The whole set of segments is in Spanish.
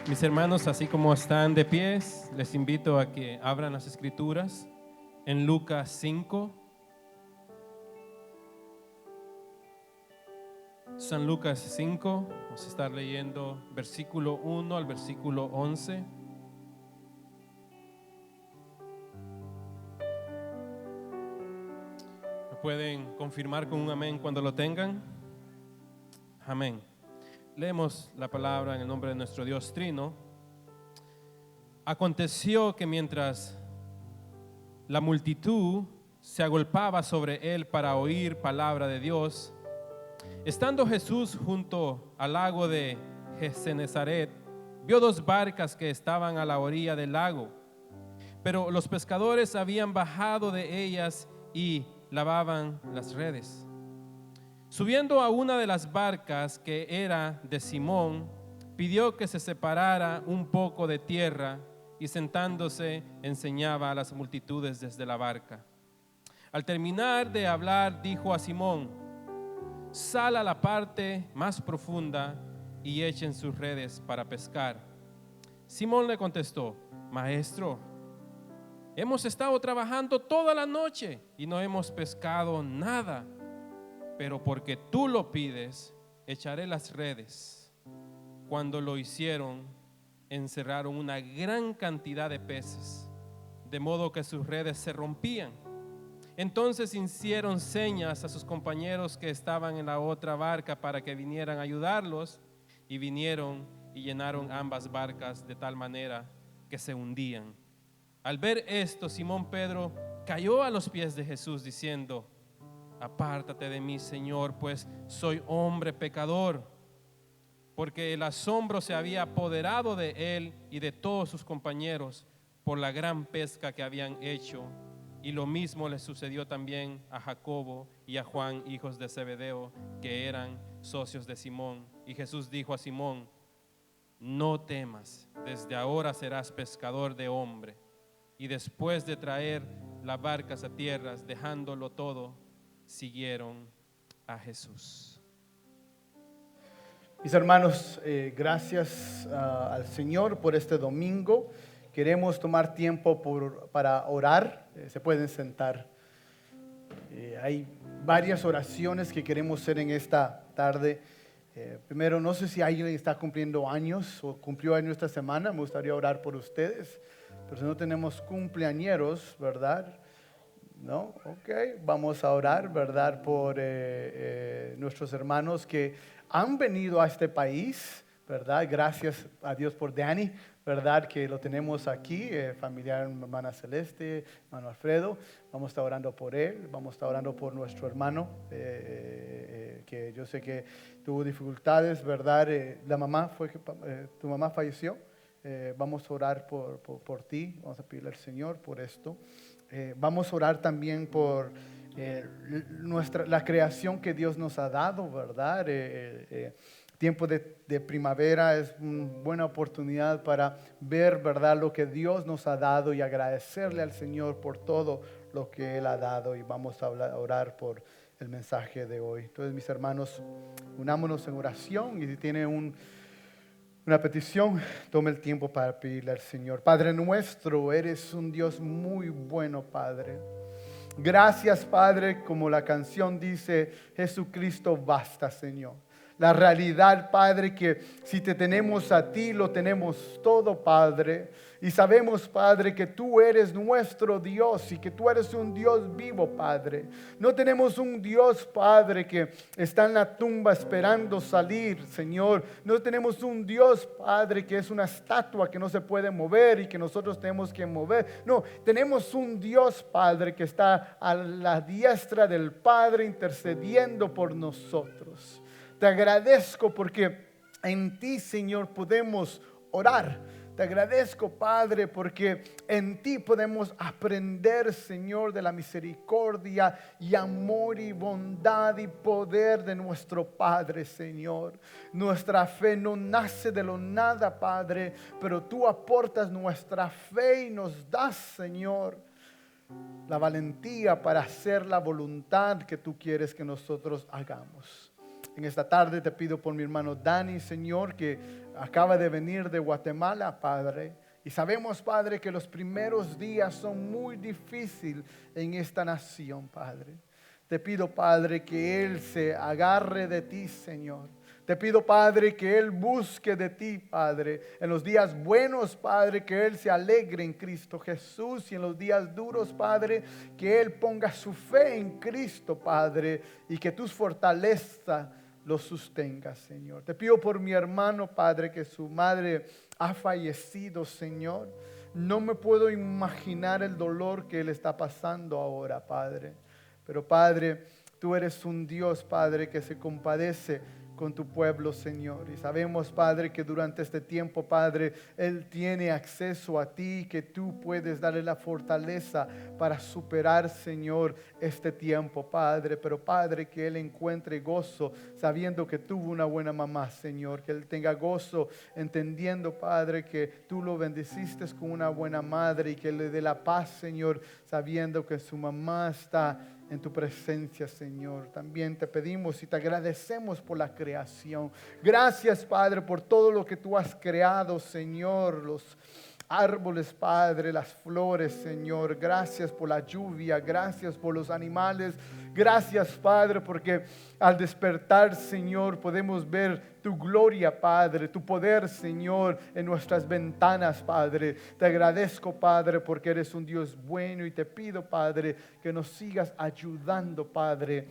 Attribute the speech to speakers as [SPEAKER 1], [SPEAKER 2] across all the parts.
[SPEAKER 1] Mis hermanos, así como están de pies, les invito a que abran las escrituras en Lucas 5. San Lucas 5, vamos a estar leyendo versículo 1 al versículo 11. ¿Me pueden confirmar con un amén cuando lo tengan? Amén. Leemos la palabra en el nombre de nuestro Dios Trino. Aconteció que mientras la multitud se agolpaba sobre él para oír palabra de Dios, estando Jesús junto al lago de Genesaret, vio dos barcas que estaban a la orilla del lago, pero los pescadores habían bajado de ellas y lavaban las redes. Subiendo a una de las barcas, que era de Simón, pidió que se separara un poco de tierra y sentándose enseñaba a las multitudes desde la barca. Al terminar de hablar, dijo a Simón: sal a la parte más profunda y echen sus redes para pescar. Simón le contestó: Maestro, hemos estado trabajando toda la noche y no hemos pescado nada, pero porque tú lo pides, echaré las redes. Cuando lo hicieron, encerraron una gran cantidad de peces, de modo que sus redes se rompían. Entonces hicieron señas a sus compañeros que estaban en la otra barca para que vinieran a ayudarlos, y vinieron y llenaron ambas barcas de tal manera que se hundían. Al ver esto, Simón Pedro cayó a los pies de Jesús diciendo: apártate de mí, Señor, pues soy hombre pecador. Porque el asombro se había apoderado de él y de todos sus compañeros por la gran pesca que habían hecho. Y lo mismo le sucedió también a Jacobo y a Juan, hijos de Zebedeo, que eran socios de Simón. Y Jesús dijo a Simón: no temas, desde ahora serás pescador de hombre. Y después de traer las barcas a tierras, dejándolo todo, siguieron a Jesús.
[SPEAKER 2] Mis hermanos, gracias al Señor por este domingo. Queremos tomar tiempo para orar. Se pueden sentar. Hay varias oraciones que queremos hacer en esta tarde. Primero, no sé si alguien está cumpliendo años o cumplió años esta semana. Me gustaría orar por ustedes. Pero si no tenemos cumpleañeros, ¿verdad? ¿No? Ok, vamos a orar, ¿verdad? Por nuestros hermanos que han venido a este país, ¿verdad? Gracias a Dios por Danny, ¿verdad? Que lo tenemos aquí, familiar, hermana Celeste, hermano Alfredo. Vamos a estar orando por él, vamos a estar orando por nuestro hermano, que yo sé que tuvo dificultades, ¿verdad? La mamá tu mamá falleció. Vamos a orar por ti, vamos a pedirle al Señor por esto. Vamos a orar también por la creación que Dios nos ha dado, ¿verdad? Tiempo de primavera es una buena oportunidad para ver, ¿verdad?, lo que Dios nos ha dado y agradecerle al Señor por todo lo que Él ha dado. Y vamos a orar por el mensaje de hoy. Entonces, mis hermanos, unámonos en oración, y si tiene una petición, tome el tiempo para pedirle al Señor. Padre nuestro, eres un Dios muy bueno, Padre. Gracias, Padre, como la canción dice, Jesucristo basta, Señor. La realidad, Padre, que si te tenemos a ti, lo tenemos todo, Padre. Y sabemos, Padre, que tú eres nuestro Dios y que tú eres un Dios vivo, Padre. No tenemos un Dios, Padre, que está en la tumba esperando salir, Señor. No tenemos un Dios, Padre, que es una estatua que no se puede mover y que nosotros tenemos que mover. No, tenemos un Dios, Padre, que está a la diestra del Padre intercediendo por nosotros. Te agradezco porque en ti, Señor, podemos orar. Te agradezco, Padre, porque en ti podemos aprender, Señor, de la misericordia y amor y bondad y poder de nuestro Padre, Señor. Nuestra fe no nace de lo nada, Padre, pero tú aportas nuestra fe y nos das, Señor, la valentía para hacer la voluntad que tú quieres que nosotros hagamos. En esta tarde te pido por mi hermano Dani, Señor, que acaba de venir de Guatemala, Padre. Y sabemos, Padre, que los primeros días son muy difíciles en esta nación, Padre. Te pido, Padre, que Él se agarre de ti, Señor. Te pido, Padre, que Él busque de ti, Padre. En los días buenos, Padre, que Él se alegre en Cristo Jesús. Y en los días duros, Padre, que Él ponga su fe en Cristo, Padre. Y que tus fortalezas lo sostengas, Señor. Te pido por mi hermano, Padre, que su madre ha fallecido, Señor. No me puedo imaginar el dolor que Él está pasando ahora, Padre. Pero, Padre, tú eres un Dios, Padre, que se compadece con tu pueblo, Señor. Y sabemos, Padre, que durante este tiempo, Padre, Él tiene acceso a ti, que tú puedes darle la fortaleza para superar, Señor, este tiempo, Padre. Pero, Padre, que Él encuentre gozo sabiendo que tuvo una buena mamá, Señor. Que Él tenga gozo entendiendo, Padre, que tú lo bendeciste con una buena madre, y que le dé la paz, Señor, sabiendo que su mamá está en tu presencia, Señor. También te pedimos y te agradecemos por la creación. Gracias, Padre, por todo lo que tú has creado, Señor. Los árboles, Padre, las flores, Señor. Gracias por la lluvia, gracias por los animales. Gracias, Padre, porque al despertar, Señor, podemos ver tu gloria, Padre, tu poder, Señor, en nuestras ventanas, Padre. Te agradezco, Padre, porque eres un Dios bueno, y te pido, Padre, que nos sigas ayudando, Padre,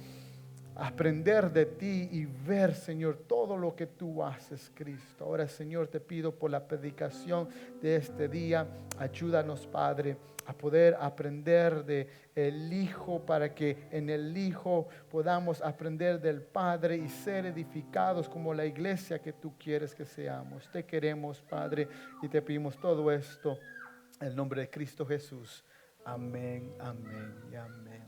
[SPEAKER 2] a aprender de ti y ver, Señor, todo lo que tú haces, Cristo. Ahora, Señor, te pido por la predicación de este día. Ayúdanos, Padre, a poder aprender de el Hijo, para que en el Hijo podamos aprender del Padre y ser edificados como la iglesia que tú quieres que seamos. Te queremos, Padre, y te pedimos todo esto en el nombre de Cristo Jesús. Amén, amén y amén.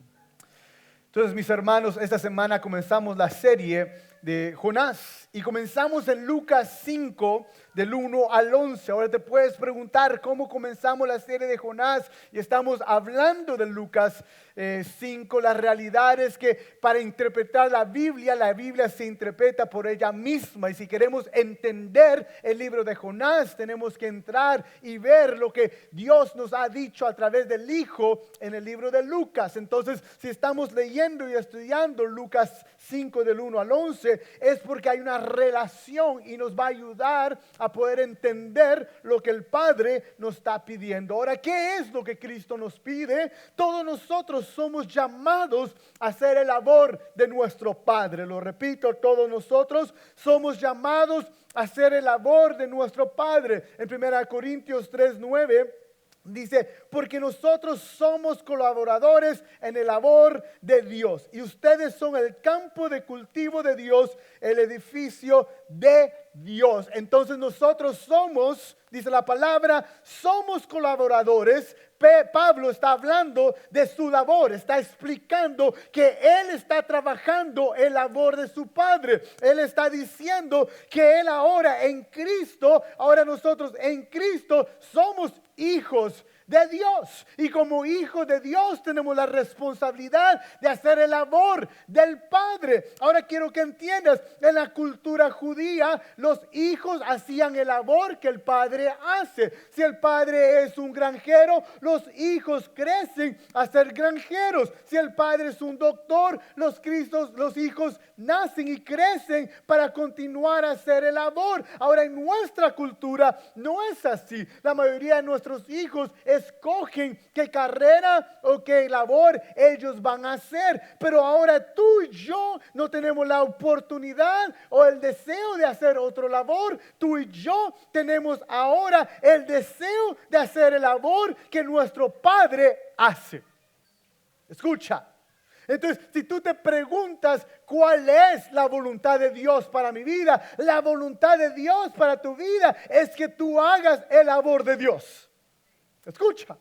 [SPEAKER 2] Entonces, mis hermanos, esta semana comenzamos la serie de Jonás y comenzamos en Lucas 5 del 1 al 11. Ahora te puedes preguntar cómo comenzamos la serie de Jonás, y estamos hablando de Lucas 5. La realidad es que para interpretar la Biblia se interpreta por ella misma, y si queremos entender el libro de Jonás, tenemos que entrar y ver lo que Dios nos ha dicho a través del Hijo en el libro de Lucas. Entonces, si estamos leyendo y estudiando Lucas 5 del 1 al 11, es porque hay una relación y nos va a ayudar a poder entender lo que el Padre nos está pidiendo. Ahora, ¿qué es lo que Cristo nos pide? Todos nosotros somos llamados a hacer el labor de nuestro Padre. Lo repito, todos nosotros somos llamados a hacer el labor de nuestro Padre. En 1 Corintios 3:9 dice: porque nosotros somos colaboradores en el labor de Dios, y ustedes son el campo de cultivo de Dios, el edificio de Dios. Entonces nosotros somos, dice la palabra, somos colaboradores. Pablo está hablando de su labor, está explicando que él está trabajando el labor de su Padre. Él está diciendo que él ahora en Cristo, ahora nosotros en Cristo somos hijos de Dios, y como hijos de Dios tenemos la responsabilidad de hacer el labor del Padre. Ahora quiero que entiendas, en la cultura judía los hijos hacían el labor que el padre hace. Si el padre es un granjero, los hijos crecen a ser granjeros. Si el padre es un doctor, los hijos nacen y crecen para continuar a hacer el labor. Ahora, en nuestra cultura no es así. La mayoría de nuestros hijos escogen qué carrera o qué labor ellos van a hacer. Pero ahora tú y yo no tenemos la oportunidad o el deseo de hacer otra labor. Tú y yo tenemos ahora el deseo de hacer el labor que nuestro Padre hace. Escucha. Entonces, si tú te preguntas cuál es la voluntad de Dios para mi vida, la voluntad de Dios para tu vida es que tú hagas el labor de Dios. Escucha.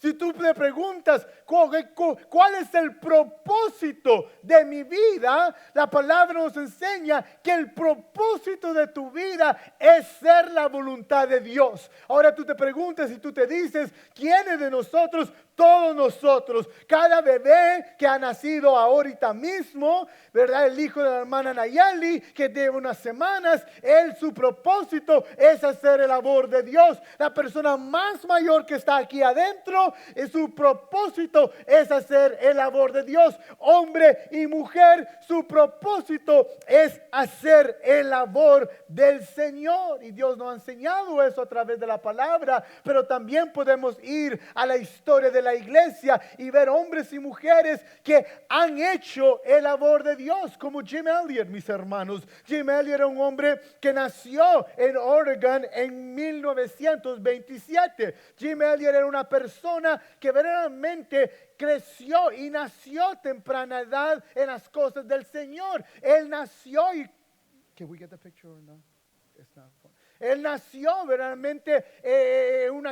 [SPEAKER 2] Si tú te preguntas cuál es el propósito de mi vida, la palabra nos enseña que el propósito de tu vida es ser la voluntad de Dios. Ahora tú te preguntas y tú te dices, ¿quiénes de nosotros? Todos nosotros, cada bebé que ha nacido ahorita mismo, ¿verdad? El hijo de la hermana Nayeli, que lleva unas semanas, su propósito es hacer el labor de Dios. La persona más mayor que está aquí adentro, su propósito es hacer el labor de Dios. Hombre y mujer, su propósito es hacer el labor del Señor. Y Dios nos ha enseñado eso a través de la palabra, pero también podemos ir a la historia de la iglesia y ver hombres y mujeres que han hecho el labor de Dios, como Jim Elliot, mis hermanos. Jim Elliot era un hombre que nació en Oregon en 1927. Jim Elliot era una persona que verdaderamente creció y nació a temprana edad en las cosas del Señor. Él nació y... Can we get the picture or no? It's not fun. Él nació verdaderamente en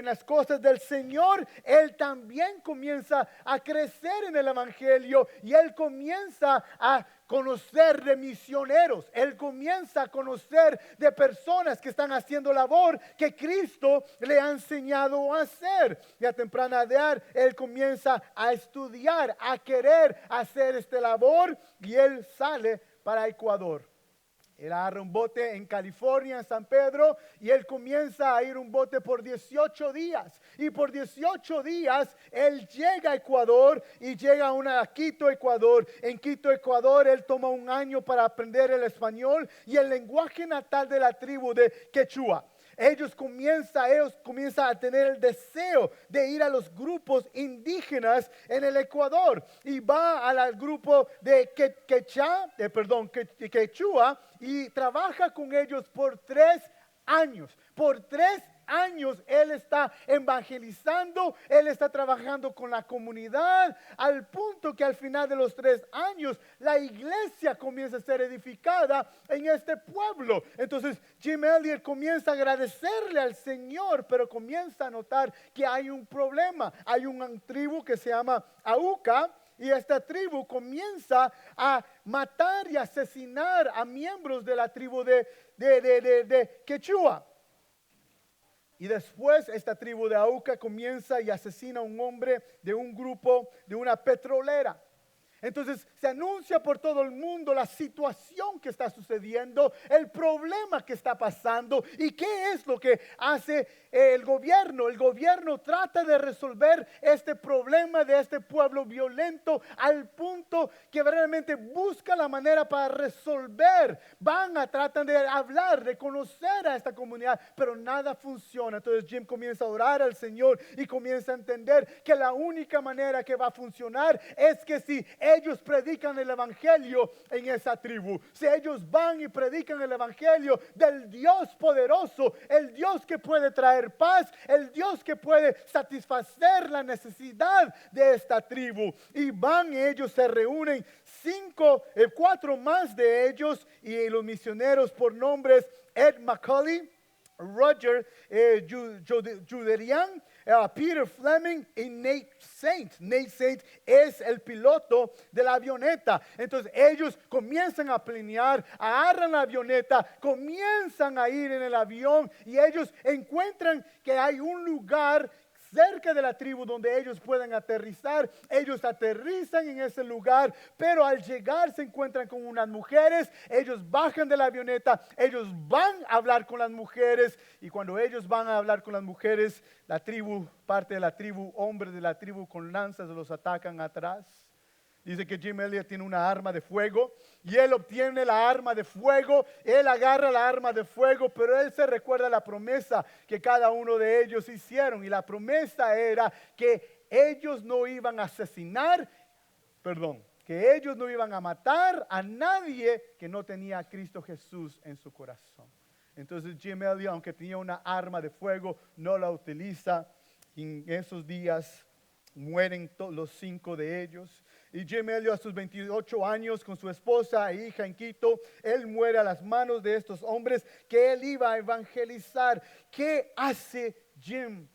[SPEAKER 2] las cosas del Señor. Él también comienza a crecer en el Evangelio y él comienza a conocer de misioneros. Él comienza a conocer de personas que están haciendo labor que Cristo le ha enseñado a hacer. Y a temprana edad él comienza a estudiar, a querer hacer este labor y él sale para Ecuador. Él agarra un bote en California, en San Pedro, y él comienza a ir un bote por 18 días. Y por 18 días él llega a Ecuador y llega a Quito, Ecuador. En Quito, Ecuador, él toma un año para aprender el español y el lenguaje natal de la tribu de Quechua. Ellos comienzan a tener el deseo de ir a los grupos indígenas en el Ecuador. Y va al grupo de Quechua y trabaja con ellos por 3 años. Por 3 años él está evangelizando, él está trabajando con la comunidad, al punto que al final de los 3 años la iglesia comienza a ser edificada en este pueblo. Entonces Jim Elliot comienza a agradecerle al Señor, pero comienza a notar que hay un problema. Hay una tribu que se llama Auca, y esta tribu comienza a matar y asesinar a miembros de la tribu de Quechua. Y después esta tribu de Auca comienza y asesina a un hombre de un grupo, de una petrolera. Entonces se anuncia por todo el mundo la situación que está sucediendo, el problema que está pasando y qué es lo que hace el gobierno. El gobierno trata de resolver este problema de este pueblo violento al punto que realmente busca la manera para resolver. Tratan de hablar, de conocer a esta comunidad, pero nada funciona. Entonces Jim comienza a orar al Señor y comienza a entender que la única manera que va a funcionar es que si ellos predican el evangelio en esa tribu, si ellos van y predican el evangelio del Dios poderoso, el Dios que puede traer paz, el Dios que puede satisfacer la necesidad de esta tribu, y van ellos, se reúnen 4 más de ellos, y los misioneros por nombres Ed McCully, Roger Juderian, Peter Fleming y Nate Saint. Nate Saint es el piloto de la avioneta. Entonces ellos comienzan a planear, agarran la avioneta, comienzan a ir en el avión y ellos encuentran que hay un lugar cerca de la tribu donde ellos pueden aterrizar. Ellos aterrizan en ese lugar, pero al llegar se encuentran con unas mujeres. Ellos bajan de la avioneta, ellos van a hablar con las mujeres, y cuando ellos van a hablar con las mujeres, la tribu, parte de la tribu, hombres de la tribu con lanzas los atacan atrás. Dice que Jim Elliot tiene una arma de fuego y él obtiene la arma de fuego, él agarra la arma de fuego, pero él se recuerda la promesa que cada uno de ellos hicieron, y la promesa era que ellos no iban a asesinar, que ellos no iban a matar a nadie que no tenía a Cristo Jesús en su corazón. Entonces Jim Elliot, aunque tenía una arma de fuego, no la utiliza, y en esos días mueren los 5 de ellos. Y Jim Elliot, a sus 28 años, con su esposa e hija en Quito, él muere a las manos de estos hombres que él iba a evangelizar. ¿Qué hace Jim?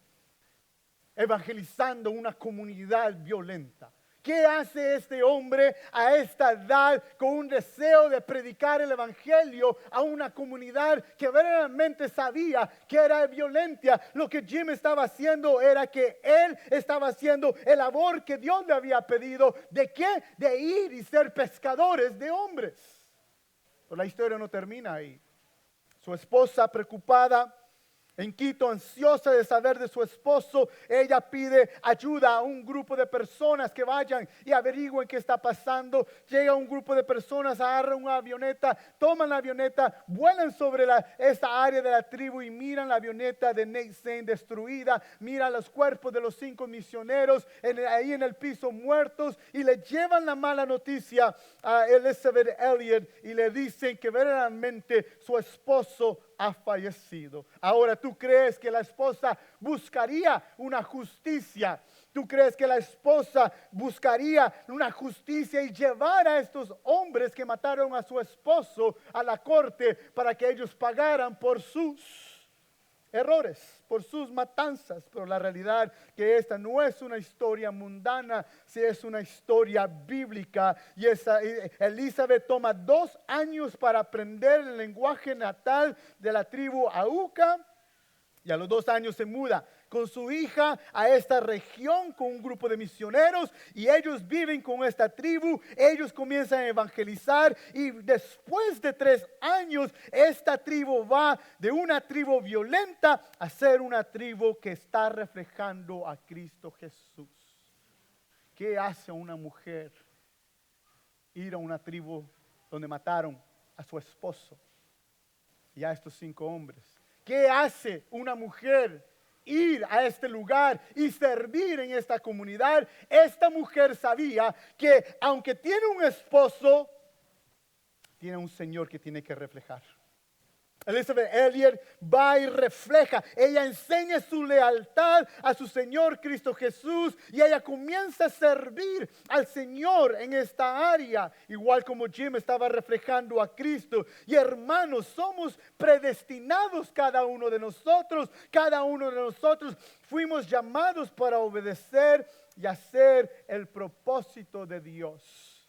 [SPEAKER 2] evangelizando una comunidad violenta? ¿Qué hace este hombre a esta edad con un deseo de predicar el evangelio a una comunidad que verdaderamente sabía que era violenta? Lo que Jim estaba haciendo era que él estaba haciendo el labor que Dios le había pedido. ¿De qué? De ir y ser pescadores de hombres. Pero la historia no termina ahí. Su esposa, preocupada en Quito, ansiosa de saber de su esposo, ella pide ayuda a un grupo de personas que vayan y averigüen qué está pasando. Llega un grupo de personas, agarran una avioneta, toman la avioneta, vuelan sobre esta área de la tribu y miran la avioneta de Nate Saint destruida, miran los cuerpos de los 5 misioneros ahí en el piso muertos, y le llevan la mala noticia a Elizabeth Elliot y le dicen que verdaderamente su esposo ha fallecido. Ahora, ¿tú crees que la esposa buscaría una justicia? ¿Tú crees que la esposa buscaría una justicia y llevar a estos hombres que mataron a su esposo a la corte para que ellos pagaran por sus errores, por sus matanzas? Pero la realidad que esta no es una historia mundana, si es una historia bíblica. Y Elizabeth toma 2 años para aprender el lenguaje natal de la tribu Auca, y a los 2 años se muda con su hija a esta región con un grupo de misioneros, y ellos viven con esta tribu. Ellos comienzan a evangelizar, y después de 3 años esta tribu va de una tribu violenta a ser una tribu que está reflejando a Cristo Jesús. ¿Qué hace una mujer ir a una tribu donde mataron a su esposo y a estos 5 hombres? ¿Qué hace una mujer ir a este lugar y servir en esta comunidad? Esta mujer sabía que aunque tiene un esposo, tiene un Señor que tiene que reflejar. Elizabeth Elliot va y refleja. Ella enseña su lealtad a su Señor Cristo Jesús, y ella comienza a servir al Señor en esta área, igual como Jim estaba reflejando a Cristo. Y hermanos, somos predestinados cada uno de nosotros. Cada uno de nosotros fuimos llamados para obedecer y hacer el propósito de Dios.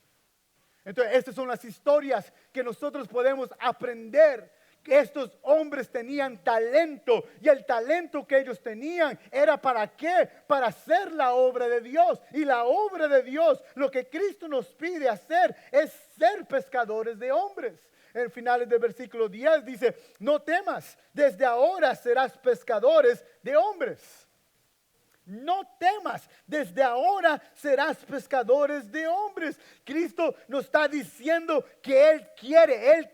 [SPEAKER 2] Entonces, estas son las historias que nosotros podemos aprender. Estos hombres tenían talento, y el talento que ellos tenían era ¿para qué? Para hacer la obra de Dios. Y la obra de Dios, lo que Cristo nos pide hacer, es ser pescadores de hombres. En finales del versículo 10 dice: no temas, desde ahora serás pescadores de hombres. No temas, desde ahora serás pescadores de hombres. Cristo nos está diciendo que Él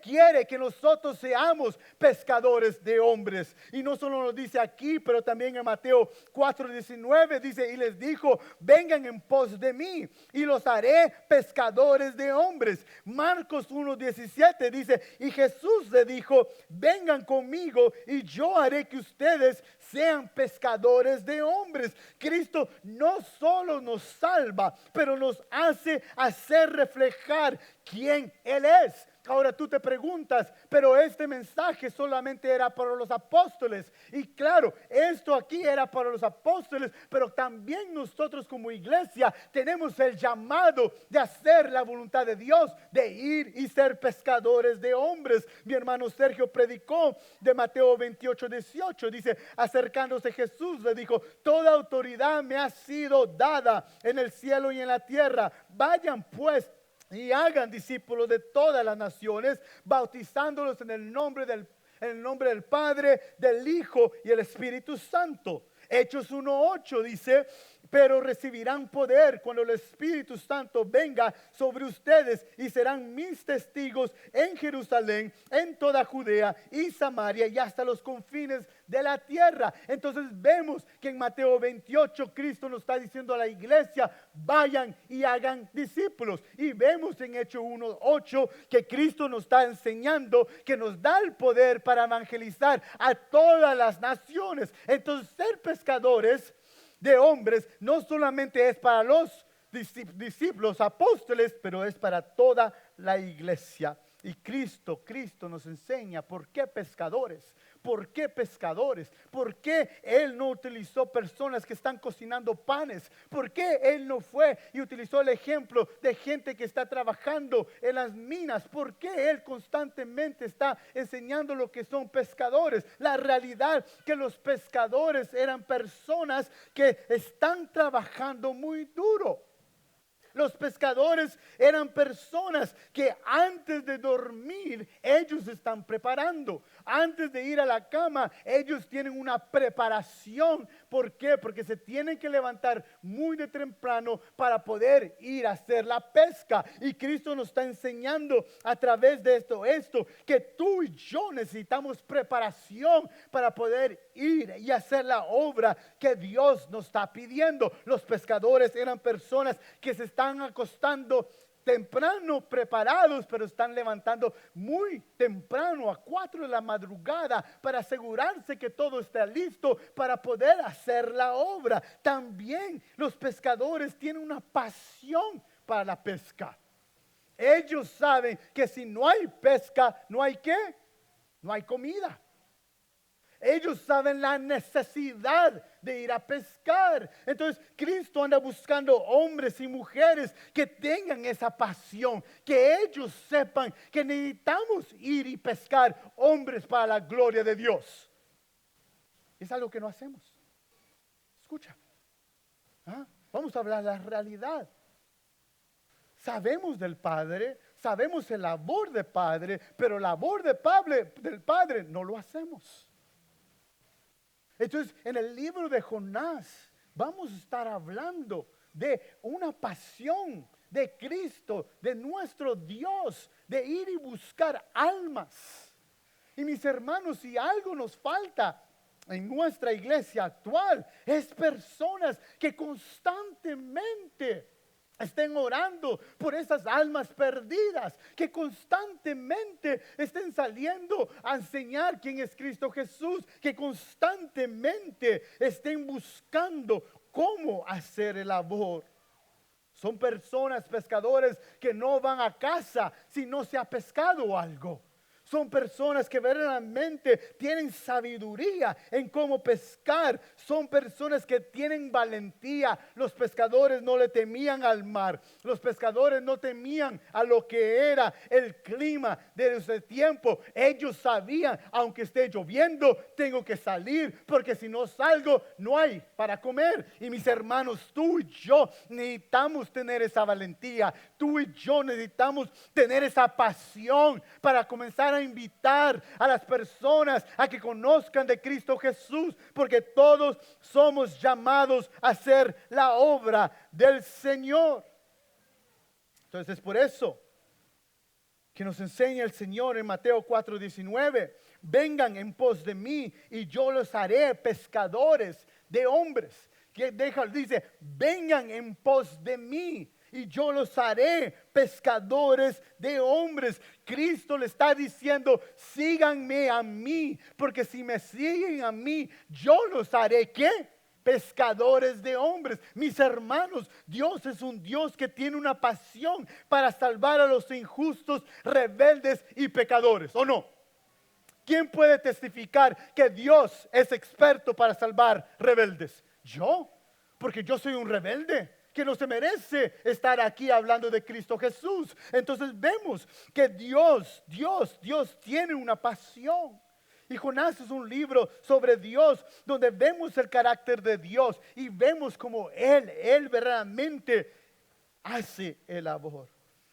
[SPEAKER 2] quiere que nosotros seamos pescadores de hombres. Y no solo nos dice aquí, pero también en Mateo 4:19 dice: y les dijo, vengan en pos de mí y los haré pescadores de hombres. Marcos 1:17 dice: y Jesús le dijo, vengan conmigo y yo haré que ustedes sean pescadores de hombres. Cristo no solo nos salva, pero nos hace hacer reflejar quién Él es. Ahora tú te preguntas, pero este mensaje solamente era para los apóstoles. Y claro, esto aquí era para los apóstoles, pero también nosotros como iglesia tenemos el llamado de hacer la voluntad de Dios, de ir y ser pescadores de hombres. Mi hermano Sergio predicó de Mateo 28:18. Dice: acercándose Jesús le dijo, toda autoridad me ha sido dada en el cielo y en la tierra. Vayan pues y hagan discípulos de todas las naciones, bautizándolos en el nombre del Padre, del Hijo y el Espíritu Santo. Hechos 1:8 dice: pero recibirán poder cuando el Espíritu Santo venga sobre ustedes, y serán mis testigos en Jerusalén, en toda Judea y Samaria y hasta los confines de la tierra. Entonces vemos que en Mateo 28 Cristo nos está diciendo a la iglesia: vayan y hagan discípulos. Y vemos en Hechos 1:8 que Cristo nos está enseñando que nos da el poder para evangelizar a todas las naciones. Entonces ser pescadores de hombres no solamente es para los discípulos, apóstoles, pero es para toda la iglesia. Y Cristo nos enseña por qué pescadores. ¿Por qué pescadores? ¿Por qué Él no utilizó personas que están cocinando panes? ¿Por qué Él no fue y utilizó el ejemplo de gente que está trabajando en las minas? ¿Por qué Él constantemente está enseñando lo que son pescadores? La realidad que los pescadores eran personas que están trabajando muy duro. Los pescadores eran personas que antes de dormir, ellos están preparando. Antes de ir a la cama, ellos tienen una preparación. ¿Por qué? Porque se tienen que levantar muy de temprano para poder ir a hacer la pesca. Y Cristo nos está enseñando a través de esto, que tú y yo necesitamos preparación para poder ir y hacer la obra que Dios nos está pidiendo. Los pescadores eran personas que se están acostando temprano preparados, pero están levantando muy temprano a 4 de la madrugada para asegurarse que todo esté listo para poder hacer la obra. También los pescadores tienen una pasión para la pesca. Ellos saben que si no hay pesca, no hay ¿qué? No hay comida. Ellos saben la necesidad de ir a pescar. Entonces Cristo anda buscando hombres y mujeres que tengan esa pasión, que ellos sepan que necesitamos ir y pescar hombres para la gloria de Dios. Es algo que no hacemos. Escucha, vamos a hablar de la realidad. Sabemos del Padre, sabemos el labor del Padre, pero el labor del Padre no lo hacemos. Entonces, en el libro de Jonás vamos a estar hablando de una pasión de Cristo, de nuestro Dios, de ir y buscar almas. Y mis hermanos, si algo nos falta en nuestra iglesia actual, es personas que constantemente estén orando por esas almas perdidas, que constantemente estén saliendo a enseñar quién es Cristo Jesús, que constantemente estén buscando cómo hacer el labor. Son personas, pescadores, que no van a casa si no se ha pescado algo. Son personas que verdaderamente tienen sabiduría en cómo pescar. Son personas que tienen valentía. Los pescadores no le temían al mar. Los pescadores no temían a lo que era el clima de ese tiempo. Ellos sabían, aunque esté lloviendo, tengo que salir, porque si no salgo, no hay para comer. Y mis hermanos, tú y yo necesitamos tener esa valentía. Tú y yo necesitamos tener esa pasión para comenzar a invitar a las personas a que conozcan de Cristo Jesús, porque todos somos llamados a hacer la obra del Señor. Entonces es por eso que nos enseña el Señor en Mateo 4:19: vengan en pos de mí y yo los haré pescadores de hombres. Que dice, vengan en pos de mí y yo los haré pescadores de hombres. Cristo le está diciendo, síganme a mí, porque si me siguen a mí, yo los haré, ¿qué? Pescadores de hombres. Mis hermanos, Dios es un Dios que tiene una pasión para salvar a los injustos, rebeldes y pecadores, ¿o no? ¿Quién puede testificar que Dios es experto para salvar rebeldes? Yo, porque yo soy un rebelde que no se merece estar aquí hablando de Cristo Jesús. Entonces vemos que Dios tiene una pasión. Y Jonás es un libro sobre Dios, donde vemos el carácter de Dios y vemos como Él verdaderamente hace el labor.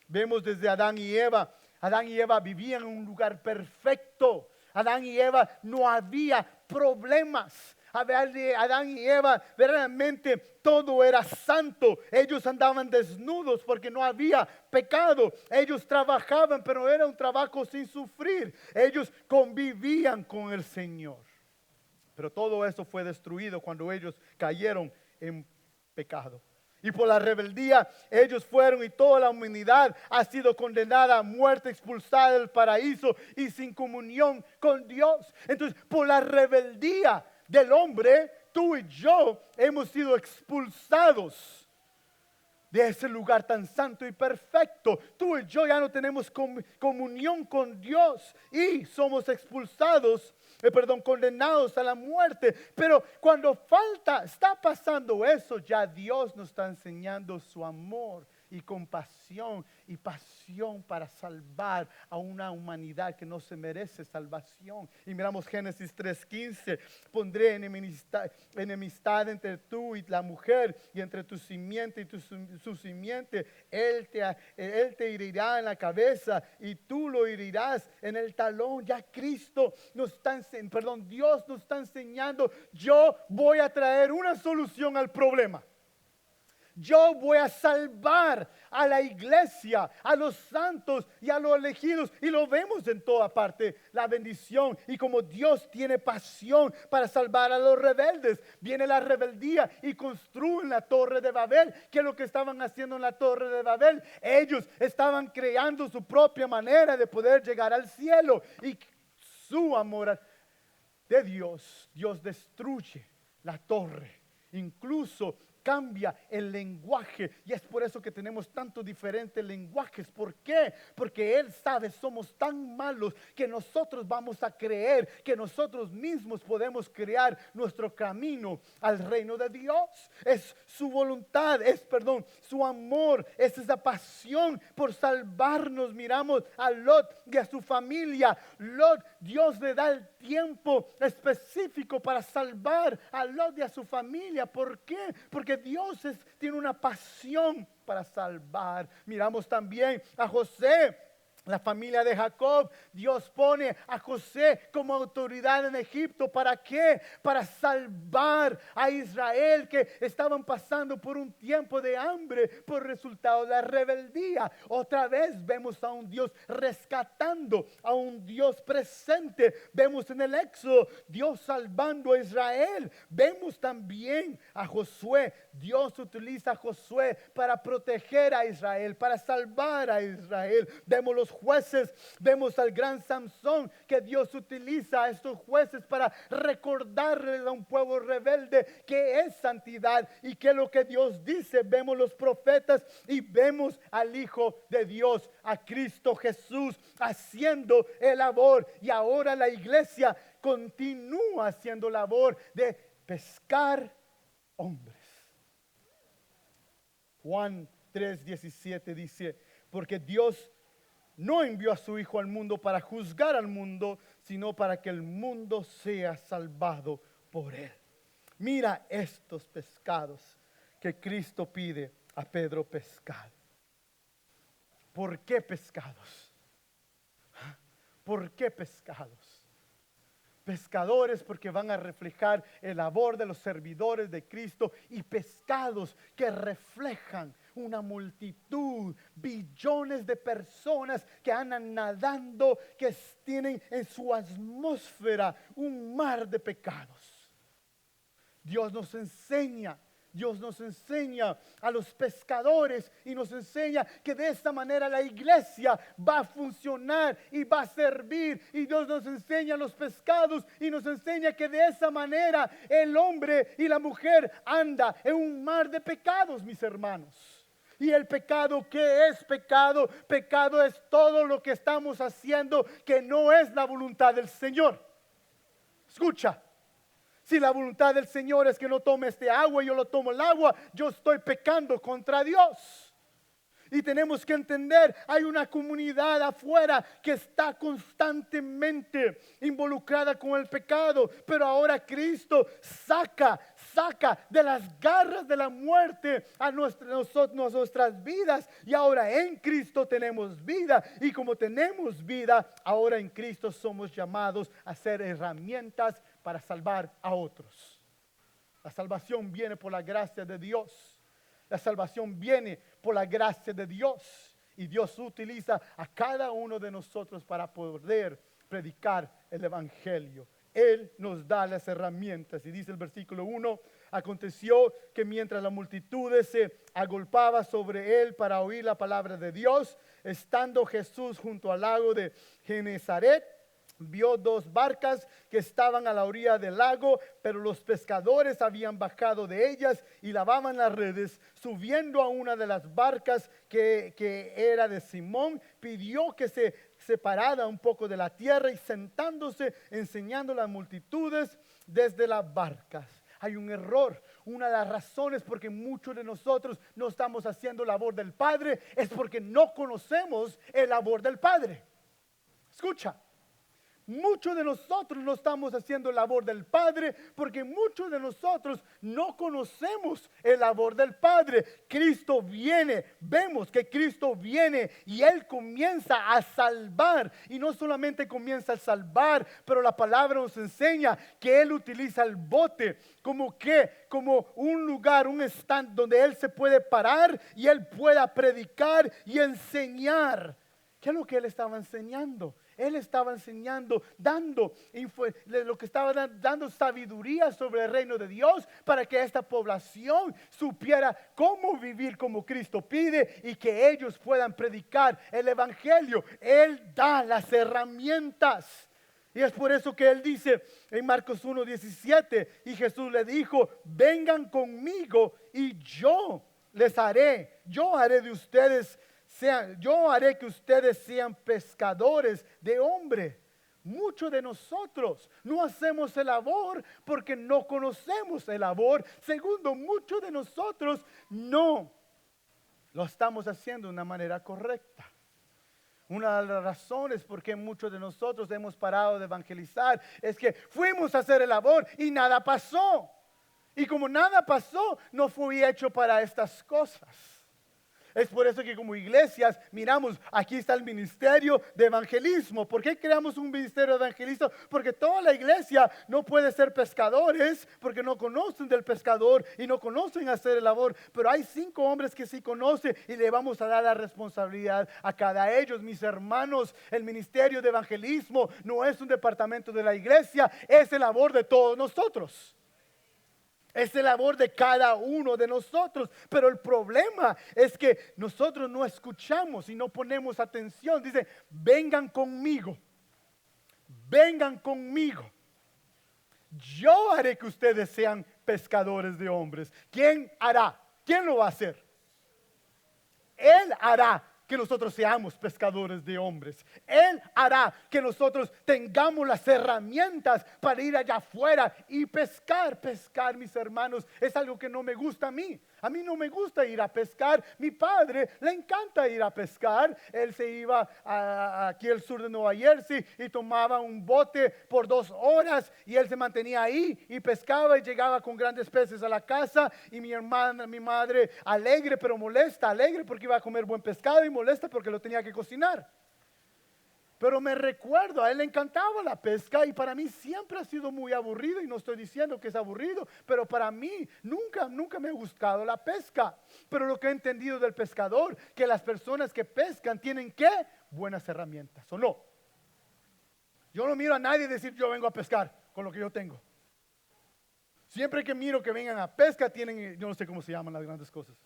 [SPEAKER 2] Vemos desde Adán y Eva. Adán y Eva vivían en un lugar perfecto. Adán y Eva no había problemas. Adán y Eva, verdaderamente todo era santo. Ellos andaban desnudos porque no había pecado. Ellos trabajaban, pero era un trabajo sin sufrir. Ellos convivían con el Señor. Pero todo eso fue destruido cuando ellos cayeron en pecado. Y por la rebeldía ellos fueron, y toda la humanidad ha sido condenada a muerte, expulsada del paraíso y sin comunión con Dios. Entonces, por la rebeldía del hombre, tú y yo hemos sido expulsados de ese lugar tan santo y perfecto. Tú y yo ya no tenemos comunión con Dios y somos expulsados, condenados a la muerte. Pero cuando está pasando eso, ya Dios nos está enseñando su amor y compasión y pasión para salvar a una humanidad que no se merece salvación. Y miramos Génesis 3:15, pondré enemistad entre tú y la mujer, y entre tu simiente y su simiente. Él te herirá en la cabeza y tú lo herirás en el talón. Ya Cristo Dios nos está enseñando: yo voy a traer una solución al problema. Yo voy a salvar a la iglesia, a los santos y a los elegidos. Y lo vemos en toda parte, la bendición. Y como Dios tiene pasión para salvar a los rebeldes, viene la rebeldía y construyen la torre de Babel. ¿Qué es lo que estaban haciendo en la torre de Babel? Ellos estaban creando su propia manera de poder llegar al cielo. Y su amor de Dios destruye la torre. Incluso cambia el lenguaje, y es por eso que tenemos tantos diferentes lenguajes. ¿Por qué? Porque Él sabe, somos tan malos que nosotros vamos a creer que nosotros mismos podemos crear nuestro camino al reino de Dios. Es su voluntad, su amor, es esa pasión por salvarnos. Miramos a Lot y a su familia. Lot, Dios le da el tiempo específico para salvar a Lot y a su familia. ¿Por qué? Porque Dios tiene una pasión para salvar. Miramos también a José, la familia de Jacob. Dios pone a José como autoridad en Egipto. ¿Para qué? Para salvar a Israel, que estaban pasando por un tiempo de hambre por resultado de la rebeldía. Otra vez vemos a un Dios rescatando, a un Dios presente. Vemos en el Éxodo Dios salvando a Israel. Vemos también a Josué. Dios utiliza a Josué para proteger a Israel, para salvar a Israel. Vemos los jueces, vemos al gran Samson, que Dios utiliza a estos jueces para recordarles a un pueblo rebelde que es santidad y que es lo que Dios dice. Vemos los profetas y vemos al Hijo de Dios, a Cristo Jesús, haciendo el labor. Y ahora la iglesia continúa haciendo labor de pescar hombres. Juan 3:17 dice: porque Dios no envió a su Hijo al mundo para juzgar al mundo, sino para que el mundo sea salvado por él. Mira estos pescados que Cristo pide a Pedro pescar. ¿Por qué pescados? ¿Por qué pescados? Pescadores porque van a reflejar el labor de los servidores de Cristo, y pescados que reflejan una multitud, billones de personas que andan nadando, que tienen en su atmósfera un mar de pecados. Dios nos enseña a los pescadores y nos enseña que de esta manera la iglesia va a funcionar y va a servir. Y Dios nos enseña los pescados y nos enseña que de esa manera el hombre y la mujer anda en un mar de pecados, mis hermanos. Y el pecado, ¿qué es pecado? Pecado es todo lo que estamos haciendo que no es la voluntad del Señor. Escucha. Si la voluntad del Señor es que no tome este agua y yo lo tomo el agua, yo estoy pecando contra Dios. Y tenemos que entender, hay una comunidad afuera que está constantemente involucrada con el pecado. Pero ahora Cristo saca de las garras de la muerte a nuestras vidas. Y ahora en Cristo tenemos vida. Y como tenemos vida, ahora en Cristo somos llamados a ser herramientas para salvar a otros. La salvación viene por la gracia de Dios. La salvación viene por la gracia de Dios. Y Dios utiliza a cada uno de nosotros para poder predicar el evangelio. Él nos da las herramientas. Y dice el versículo 1: aconteció que mientras la multitud se agolpaba sobre él para oír la palabra de Dios, estando Jesús junto al lago de Genezaret, vio 2 barcas que estaban a la orilla del lago, pero los pescadores habían bajado de ellas y lavaban las redes. Subiendo a una de las barcas que era de Simón, pidió que se separara un poco de la tierra y sentándose enseñando a las multitudes desde las barcas. Hay un error. Una de las razones por que muchos de nosotros no estamos haciendo labor del Padre es porque no conocemos el labor del Padre. Escucha. Muchos de nosotros no estamos haciendo el labor del Padre porque muchos de nosotros no conocemos el labor del Padre. Cristo viene, vemos que Cristo viene y Él comienza a salvar. Y no solamente comienza a salvar, pero la palabra nos enseña que Él utiliza el bote como un lugar, un stand donde Él se puede parar y Él pueda predicar y enseñar. ¿Qué es lo que Él estaba enseñando? Él estaba enseñando, dando sabiduría sobre el reino de Dios para que esta población supiera cómo vivir como Cristo pide y que ellos puedan predicar el evangelio. Él da las herramientas. Y es por eso que Él dice en Marcos 1:17, y Jesús le dijo: vengan conmigo y yo haré de ustedes. Yo haré que ustedes sean pescadores de hombres. Muchos de nosotros no hacemos el labor porque no conocemos el labor. Segundo, muchos de nosotros no lo estamos haciendo de una manera correcta. Una de las razones por qué muchos de nosotros hemos parado de evangelizar es que fuimos a hacer el labor y nada pasó. Y como nada pasó, no fue hecho para estas cosas. Es por eso que como iglesias miramos, aquí está el ministerio de evangelismo. ¿Por qué creamos un ministerio de evangelismo? Porque toda la iglesia no puede ser pescadores, porque no conocen del pescador y no conocen hacer el labor. Pero hay 5 hombres que sí conocen y le vamos a dar la responsabilidad a cada ellos. Mis hermanos, el ministerio de evangelismo no es un departamento de la iglesia, es el labor de todos nosotros. Es la labor de cada uno de nosotros. Pero el problema es que nosotros no escuchamos y no ponemos atención. Dice: vengan conmigo. Vengan conmigo. Yo haré que ustedes sean pescadores de hombres. ¿Quién hará? ¿Quién lo va a hacer? Él hará que nosotros seamos pescadores de hombres. Él hará que nosotros tengamos las herramientas para ir allá afuera y pescar. Pescar, mis hermanos, es algo que no me gusta a mí. A mí no me gusta ir a pescar. Mi padre le encanta ir a pescar. Él se iba aquí al sur de Nueva Jersey y tomaba un bote por 2 horas y él se mantenía ahí y pescaba y llegaba con grandes peces a la casa. Y mi madre alegre pero molesta, alegre porque iba a comer buen pescado y molesta porque lo tenía que cocinar. Pero me recuerdo, a él le encantaba la pesca y para mí siempre ha sido muy aburrido, y no estoy diciendo que es aburrido, pero para mí nunca me ha gustado la pesca. Pero lo que he entendido del pescador, que las personas que pescan tienen ¿qué? Buenas herramientas, ¿o no? Yo no miro a nadie decir: yo vengo a pescar con lo que yo tengo. Siempre que miro que vengan a pesca tienen, yo no sé cómo se llaman las grandes cosas,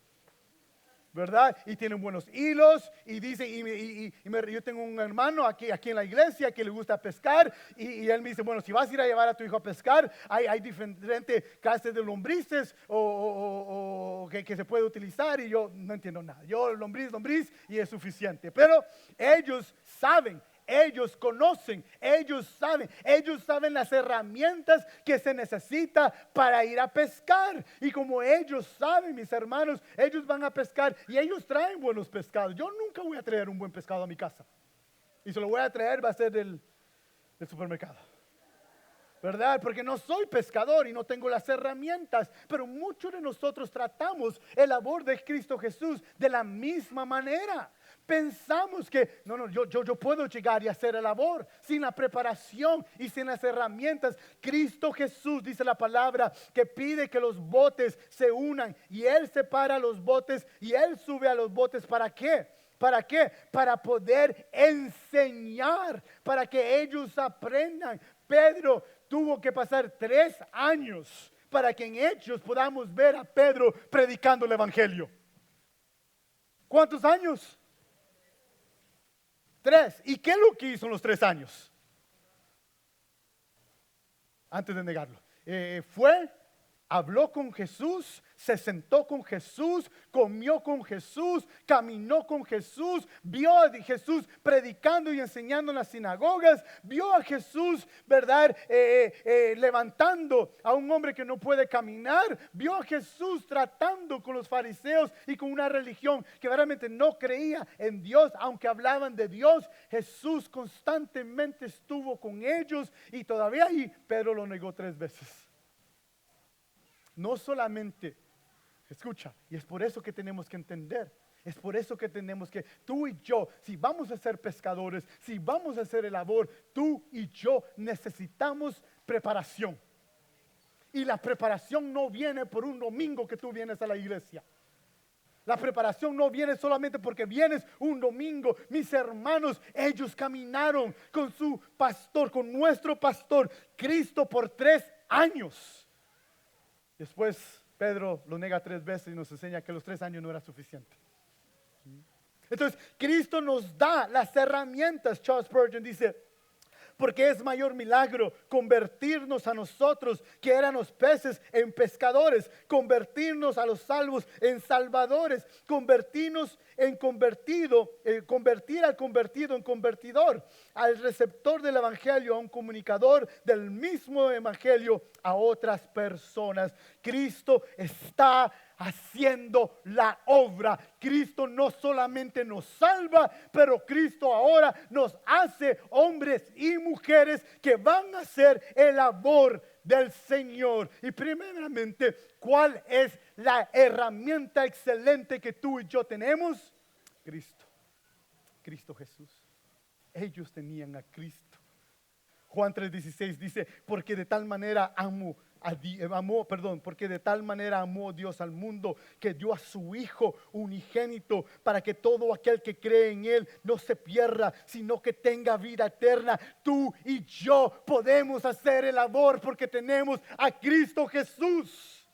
[SPEAKER 2] ¿verdad? Y tienen buenos hilos y dicen, yo tengo un hermano aquí en la iglesia que le gusta pescar y él me dice: bueno, si vas a ir a llevar a tu hijo a pescar, hay diferentes clases de lombrices o que se puede utilizar, y yo no entiendo nada. Yo lombriz y es suficiente. Pero ellos saben. Ellos conocen, ellos saben las herramientas que se necesita para ir a pescar. Y como ellos saben, mis hermanos, ellos van a pescar y ellos traen buenos pescados. Yo nunca voy a traer un buen pescado a mi casa. Y se lo voy a traer, va a ser del supermercado, ¿verdad? Porque no soy pescador y no tengo las herramientas. Pero muchos de nosotros tratamos el labor de Cristo Jesús de la misma manera. Pensamos que yo puedo llegar y hacer el labor sin la preparación y sin las herramientas. Cristo Jesús, dice la palabra, que pide que los botes se unan y Él separa los botes y Él sube a los botes. ¿Para qué? ¿Para qué? Para poder enseñar, para que ellos aprendan. Pedro tuvo que pasar 3 años para que en Hechos podamos ver a Pedro predicando el evangelio. ¿Cuántos años? 3. ¿Y qué es lo que hizo en los 3 años? antes de negarlo. Fue, habló con Jesús, se sentó con Jesús, comió con Jesús, caminó con Jesús, vio a Jesús predicando y enseñando en las sinagogas, vio a Jesús, ¿verdad? Levantando a un hombre que no puede caminar, vio a Jesús tratando con los fariseos y con una religión que verdaderamente no creía en Dios, aunque hablaban de Dios. Jesús constantemente estuvo con ellos y todavía ahí Pedro lo negó 3 veces. No solamente, escucha, y es por eso que tenemos que entender, es por eso que tenemos que, tú y yo, si vamos a ser pescadores, si vamos a hacer el labor, tú y yo necesitamos preparación. Y la preparación no viene por un domingo que tú vienes a la iglesia. La preparación no viene solamente porque vienes un domingo. Mis hermanos, ellos caminaron con su pastor, con nuestro pastor, Cristo, por 3 años. Después Pedro lo nega 3 veces y nos enseña que los 3 años no era suficiente. Entonces Cristo nos da las herramientas. Charles Spurgeon dice, porque es mayor milagro convertirnos a nosotros que éramos peces en pescadores, convertirnos a los salvos en salvadores, convertirnos en convertido, convertir al convertido en convertidor, al receptor del evangelio, a un comunicador del mismo evangelio a otras personas. Cristo está haciendo la obra. Cristo no solamente nos salva, pero Cristo ahora nos hace hombres y mujeres que van a hacer el labor del Señor. Y primeramente, ¿cuál es la herramienta excelente que tú y yo tenemos? Cristo Jesús. Ellos tenían a Cristo. Juan 3:16 dice, porque de tal manera porque de tal manera amó Dios al mundo que dio a su Hijo unigénito para que todo aquel que cree en Él no se pierda, sino que tenga vida eterna. Tú y yo podemos hacer el labor porque tenemos a Cristo Jesús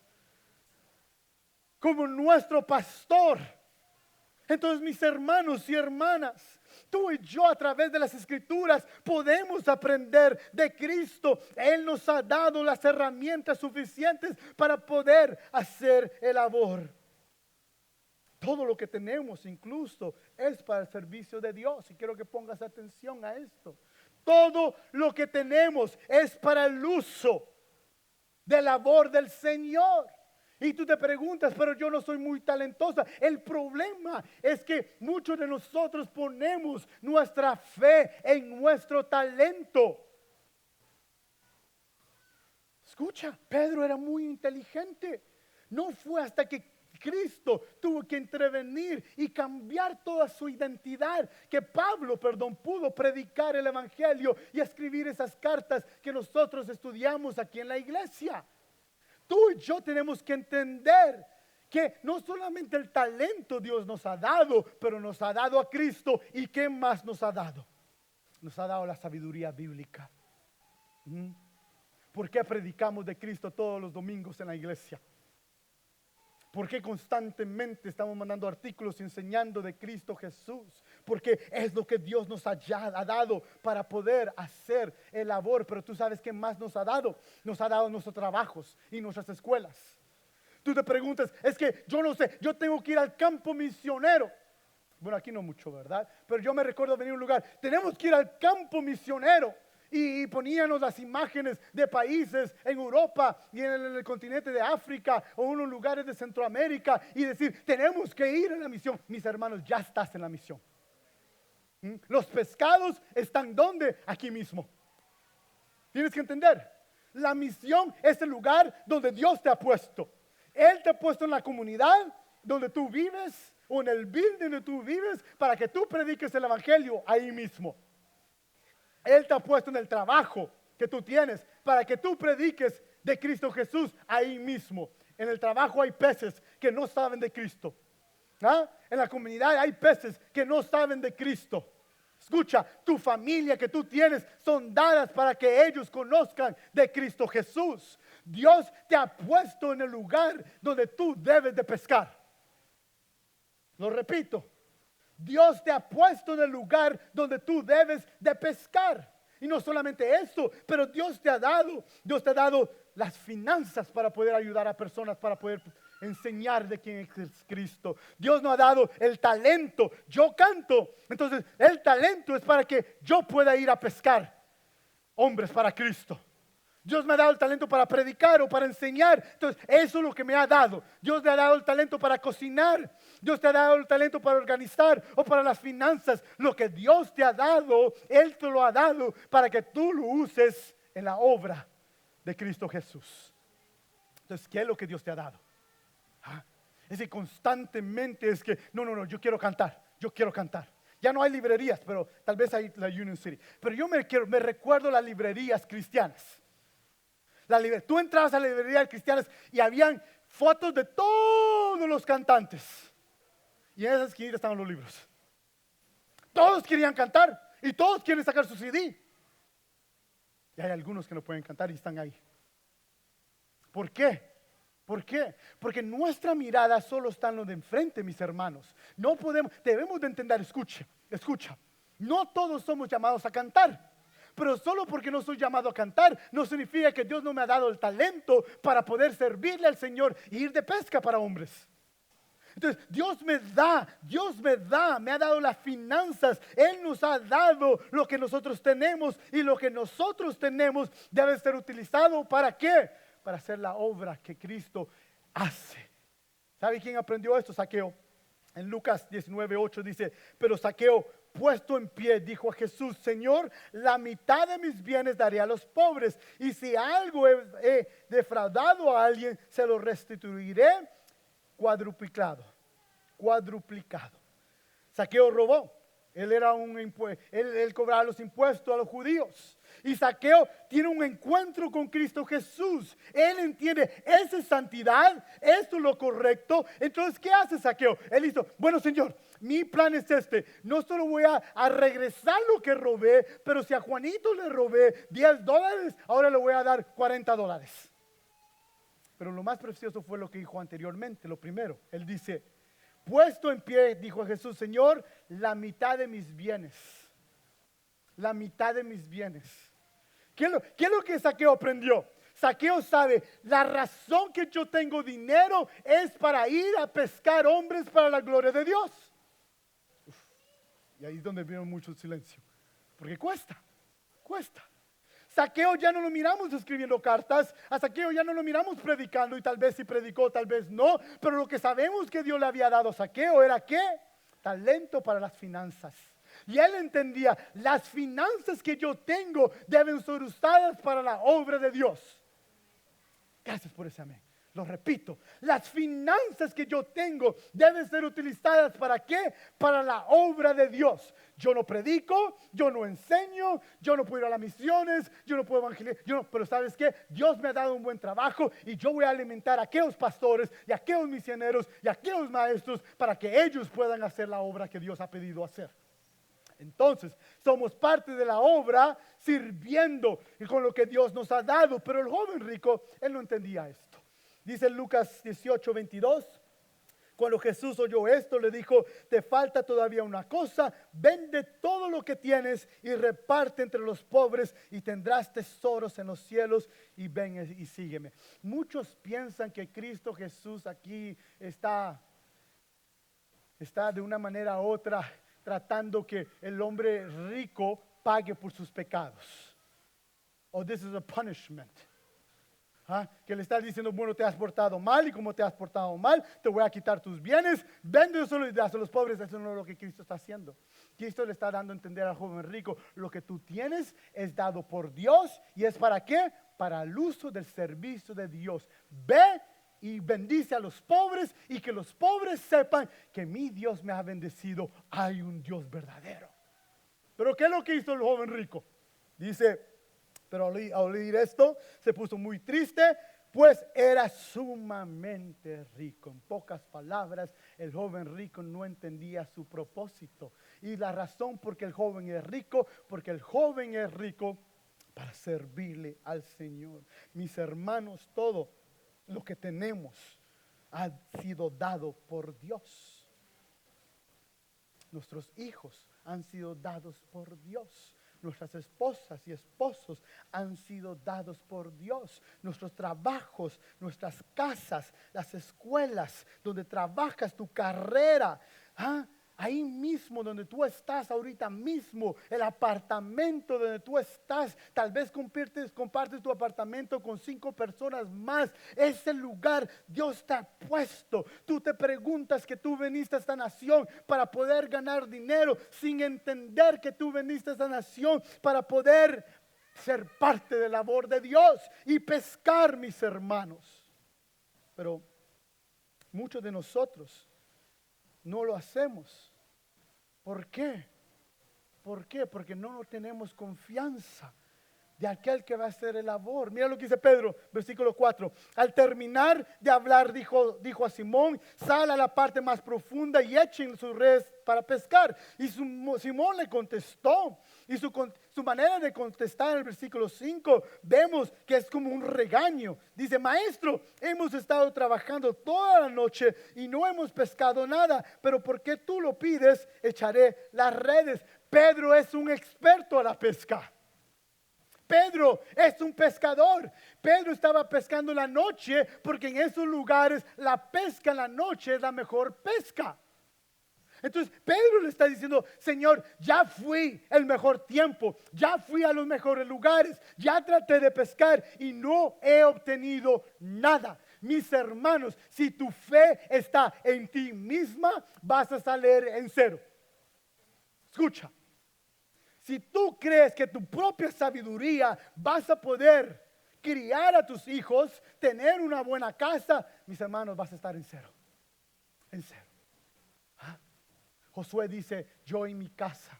[SPEAKER 2] como nuestro pastor. Entonces, mis hermanos y hermanas, tú y yo a través de las Escrituras podemos aprender de Cristo. Él nos ha dado las herramientas suficientes para poder hacer el labor. Todo lo que tenemos incluso es para el servicio de Dios. Y quiero que pongas atención a esto. Todo lo que tenemos es para el uso del labor del Señor. Y tú te preguntas, pero yo no soy muy talentosa. El problema es que muchos de nosotros ponemos nuestra fe en nuestro talento. Escucha, Pedro era muy inteligente. No fue hasta que Cristo tuvo que intervenir y cambiar toda su identidad que Pablo, pudo predicar el evangelio y escribir esas cartas que nosotros estudiamos aquí en la iglesia. Tú y yo tenemos que entender que no solamente el talento Dios nos ha dado, pero nos ha dado a Cristo. ¿Y qué más nos ha dado? Nos ha dado la sabiduría bíblica. ¿Por qué predicamos de Cristo todos los domingos en la iglesia? ¿Por qué constantemente estamos mandando artículos enseñando de Cristo Jesús? Porque es lo que Dios nos ha dado para poder hacer el labor. Pero tú sabes qué más nos ha dado. Nos ha dado nuestros trabajos y nuestras escuelas. Tú te preguntas, es que yo no sé, yo tengo que ir al campo misionero. Bueno, aquí no mucho, ¿verdad? Pero yo me recuerdo venir a un lugar, tenemos que ir al campo misionero. Y poníamos las imágenes de países en Europa y en el continente de África o en unos lugares de Centroamérica y decir, tenemos que ir a la misión. Mis hermanos, ya estás en la misión. Los pescados están ¿dónde? Aquí mismo. Tienes que entender, la misión es el lugar donde Dios te ha puesto. Él te ha puesto en la comunidad donde tú vives o en el building donde tú vives para que tú prediques el evangelio ahí mismo. Él te ha puesto en el trabajo que tú tienes para que tú prediques de Cristo Jesús ahí mismo. En el trabajo hay peces que no saben de Cristo. En la comunidad hay peces que no saben de Cristo. Escucha, tu familia que tú tienes son dadas para que ellos conozcan de Cristo Jesús. Dios te ha puesto en el lugar donde tú debes de pescar. Lo repito. Dios te ha puesto en el lugar donde tú debes de pescar. Y no solamente eso, pero Dios te ha dado las finanzas para poder ayudar a personas, para poder enseñar de quién es Cristo. Dios nos ha dado el talento. Yo canto, entonces el talento es para que yo pueda ir a pescar hombres para Cristo. Dios me ha dado el talento para predicar o para enseñar. Entonces, eso es lo que me ha dado. Dios me ha dado el talento para cocinar. Dios te ha dado el talento para organizar o para las finanzas. Lo que Dios te ha dado, Él te lo ha dado para que tú lo uses en la obra de Cristo Jesús. Entonces, ¿qué es lo que Dios te ha dado? Es que constantemente es que, no, yo quiero cantar. Ya no hay librerías, pero tal vez hay la Union City. Pero yo me recuerdo las librerías cristianas. Tú entrabas a la librería cristianas y habían fotos de todos los cantantes. Y en esa esquina estaban los libros. Todos querían cantar y todos quieren sacar su CD. Y hay algunos que no pueden cantar y están ahí. ¿Por qué? Porque nuestra mirada solo está en lo de enfrente, mis hermanos. Debemos de entender, escucha. No todos somos llamados a cantar. Pero solo porque no soy llamado a cantar, no significa que Dios no me ha dado el talento para poder servirle al Señor y ir de pesca para hombres. Entonces, Dios me ha dado las finanzas. Él nos ha dado lo que nosotros tenemos. Y lo que nosotros tenemos debe ser utilizado ¿para qué? Para hacer la obra que Cristo hace. ¿Sabe quién aprendió esto? Zaqueo. En Lucas 19:8 dice, pero Zaqueo, puesto en pie, dijo a Jesús, Señor, la mitad de mis bienes daré a los pobres, y si algo he defraudado a alguien, se lo restituiré cuadruplicado. Zaqueo robó. Él cobraba los impuestos a los judíos. Y Zaqueo tiene un encuentro con Cristo Jesús. Él entiende, esa es santidad, esto es lo correcto. Entonces, ¿qué hace Zaqueo? Él dice, bueno, Señor, mi plan es este. No solo voy a regresar lo que robé, pero si a Juanito le robé $10, ahora le voy a dar $40. Pero lo más precioso fue lo que dijo anteriormente, lo primero. Él dice, puesto en pie, dijo Jesús, Señor, la mitad de mis bienes. La mitad de mis bienes. ¿Qué es lo que Zaqueo aprendió? Zaqueo sabe, la razón que yo tengo dinero es para ir a pescar hombres para la gloria de Dios. Y ahí es donde vieron mucho silencio. Porque cuesta. Zaqueo ya no lo miramos escribiendo cartas, a Zaqueo ya no lo miramos predicando y tal vez sí predicó, tal vez no, pero lo que sabemos que Dios le había dado a Zaqueo era ¿qué? Talento para las finanzas. Y él entendía, las finanzas que yo tengo deben ser usadas para la obra de Dios. Gracias por ese amén. Lo repito, las finanzas que yo tengo deben ser utilizadas ¿para qué? Para la obra de Dios. Yo no predico, yo no enseño, yo no puedo ir a las misiones, yo no puedo evangelizar, pero ¿sabes qué? Dios me ha dado un buen trabajo y yo voy a alimentar a aquellos pastores y a aquellos misioneros y a aquellos maestros para que ellos puedan hacer la obra que Dios ha pedido hacer. Entonces, somos parte de la obra sirviendo con lo que Dios nos ha dado. Pero el joven rico, él no entendía esto. Dice Lucas 18:22, cuando Jesús oyó esto, le dijo, te falta todavía una cosa, vende todo lo que tienes y reparte entre los pobres y tendrás tesoros en los cielos y ven y sígueme. Muchos piensan que Cristo Jesús aquí está de una manera u otra tratando que el hombre rico pague por sus pecados. Oh, this is a punishment. Que le está diciendo, bueno, te has portado mal y como te has portado mal, te voy a quitar tus bienes, vende solo y das a los pobres. Eso no es lo que Cristo está haciendo. Cristo le está dando a entender al joven rico, lo que tú tienes es dado por Dios y es ¿para qué? Para el uso del servicio de Dios. Ve y bendice a los pobres y que los pobres sepan que mi Dios me ha bendecido. Hay un Dios verdadero. Pero ¿qué es lo que hizo el joven rico? Dice, pero al oír esto se puso muy triste, pues era sumamente rico. En pocas palabras, el joven rico no entendía su propósito. Y la razón por qué el joven es rico, porque el joven es rico para servirle al Señor. Mis hermanos, todo lo que tenemos ha sido dado por Dios. Nuestros hijos han sido dados por Dios. nuestras esposas y esposos han sido dados por Dios. Nuestros trabajos, nuestras casas, las escuelas donde trabajas, tu carrera. Ahí mismo donde tú estás ahorita mismo, el apartamento donde tú estás, tal vez compartes tu apartamento con 5 personas más. Ese lugar Dios te ha puesto. Tú te preguntas que tú viniste a esta nación para poder ganar dinero, sin entender que tú viniste a esta nación para poder ser parte de la labor de Dios y pescar, mis hermanos. Pero muchos de nosotros no lo hacemos. ¿Por qué? ¿Por qué? Porque no tenemos confianza de aquel que va a hacer el labor. Mira lo que dice Pedro, versículo 4. Al terminar de hablar, dijo a Simón: sal a la parte más profunda y echen sus redes para pescar. Y Simón le contestó. Y su manera de contestar en el versículo 5, vemos que es como un regaño. Dice: maestro, hemos estado trabajando toda la noche y no hemos pescado nada, pero porque tú lo pides, echaré las redes. Pedro es un experto a la pesca. Pedro es un pescador. Pedro estaba pescando en la noche, porque en esos lugares la pesca en la noche es la mejor pesca. Entonces Pedro le está diciendo: Señor, ya fui el mejor tiempo, ya fui a los mejores lugares, ya traté de pescar y no he obtenido nada. Mis hermanos, si tu fe está en ti misma, vas a salir en cero. Escucha. Si tú crees que tu propia sabiduría vas a poder criar a tus hijos, tener una buena casa, mis hermanos, vas a estar en cero. En cero. Josué dice: yo y mi casa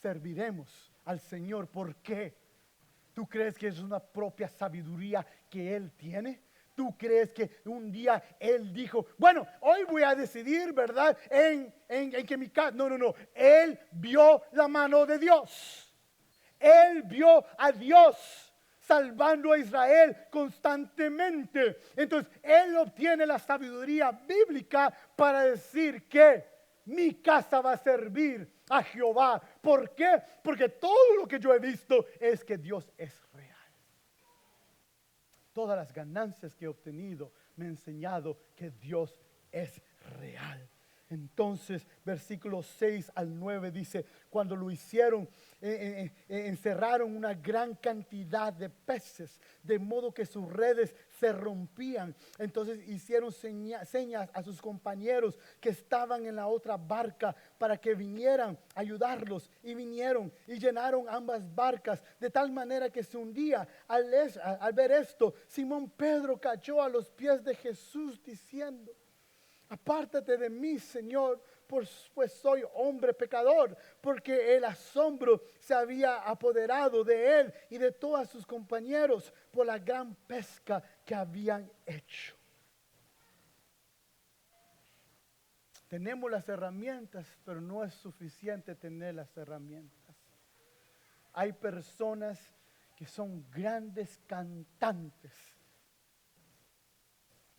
[SPEAKER 2] serviremos al Señor. ¿Por qué? ¿Tú crees que es una propia sabiduría que Él tiene? ¿Tú crees que un día Él dijo: bueno, hoy voy a decidir, ¿verdad? En que mi casa... No. Él vio la mano de Dios. Él vio a Dios salvando a Israel constantemente. Entonces Él obtiene la sabiduría bíblica para decir que mi casa va a servir a Jehová. ¿Por qué? Porque todo lo que yo he visto es que Dios es real. Todas las ganancias que he obtenido me han enseñado que Dios es real. Entonces, versículos 6 al 9 dice: cuando lo hicieron, encerraron una gran cantidad de peces, de modo que sus redes se rompían. Entonces hicieron señas a sus compañeros que estaban en la otra barca para que vinieran a ayudarlos. Y vinieron y llenaron ambas barcas de tal manera que se hundía. Al ver esto, Simón Pedro cayó a los pies de Jesús diciendo: apártate de mí, Señor, pues soy hombre pecador. Porque el asombro se había apoderado de él y de todos sus compañeros por la gran pesca que habían hecho. Tenemos las herramientas, pero no es suficiente tener las herramientas. Hay personas que son grandes cantantes,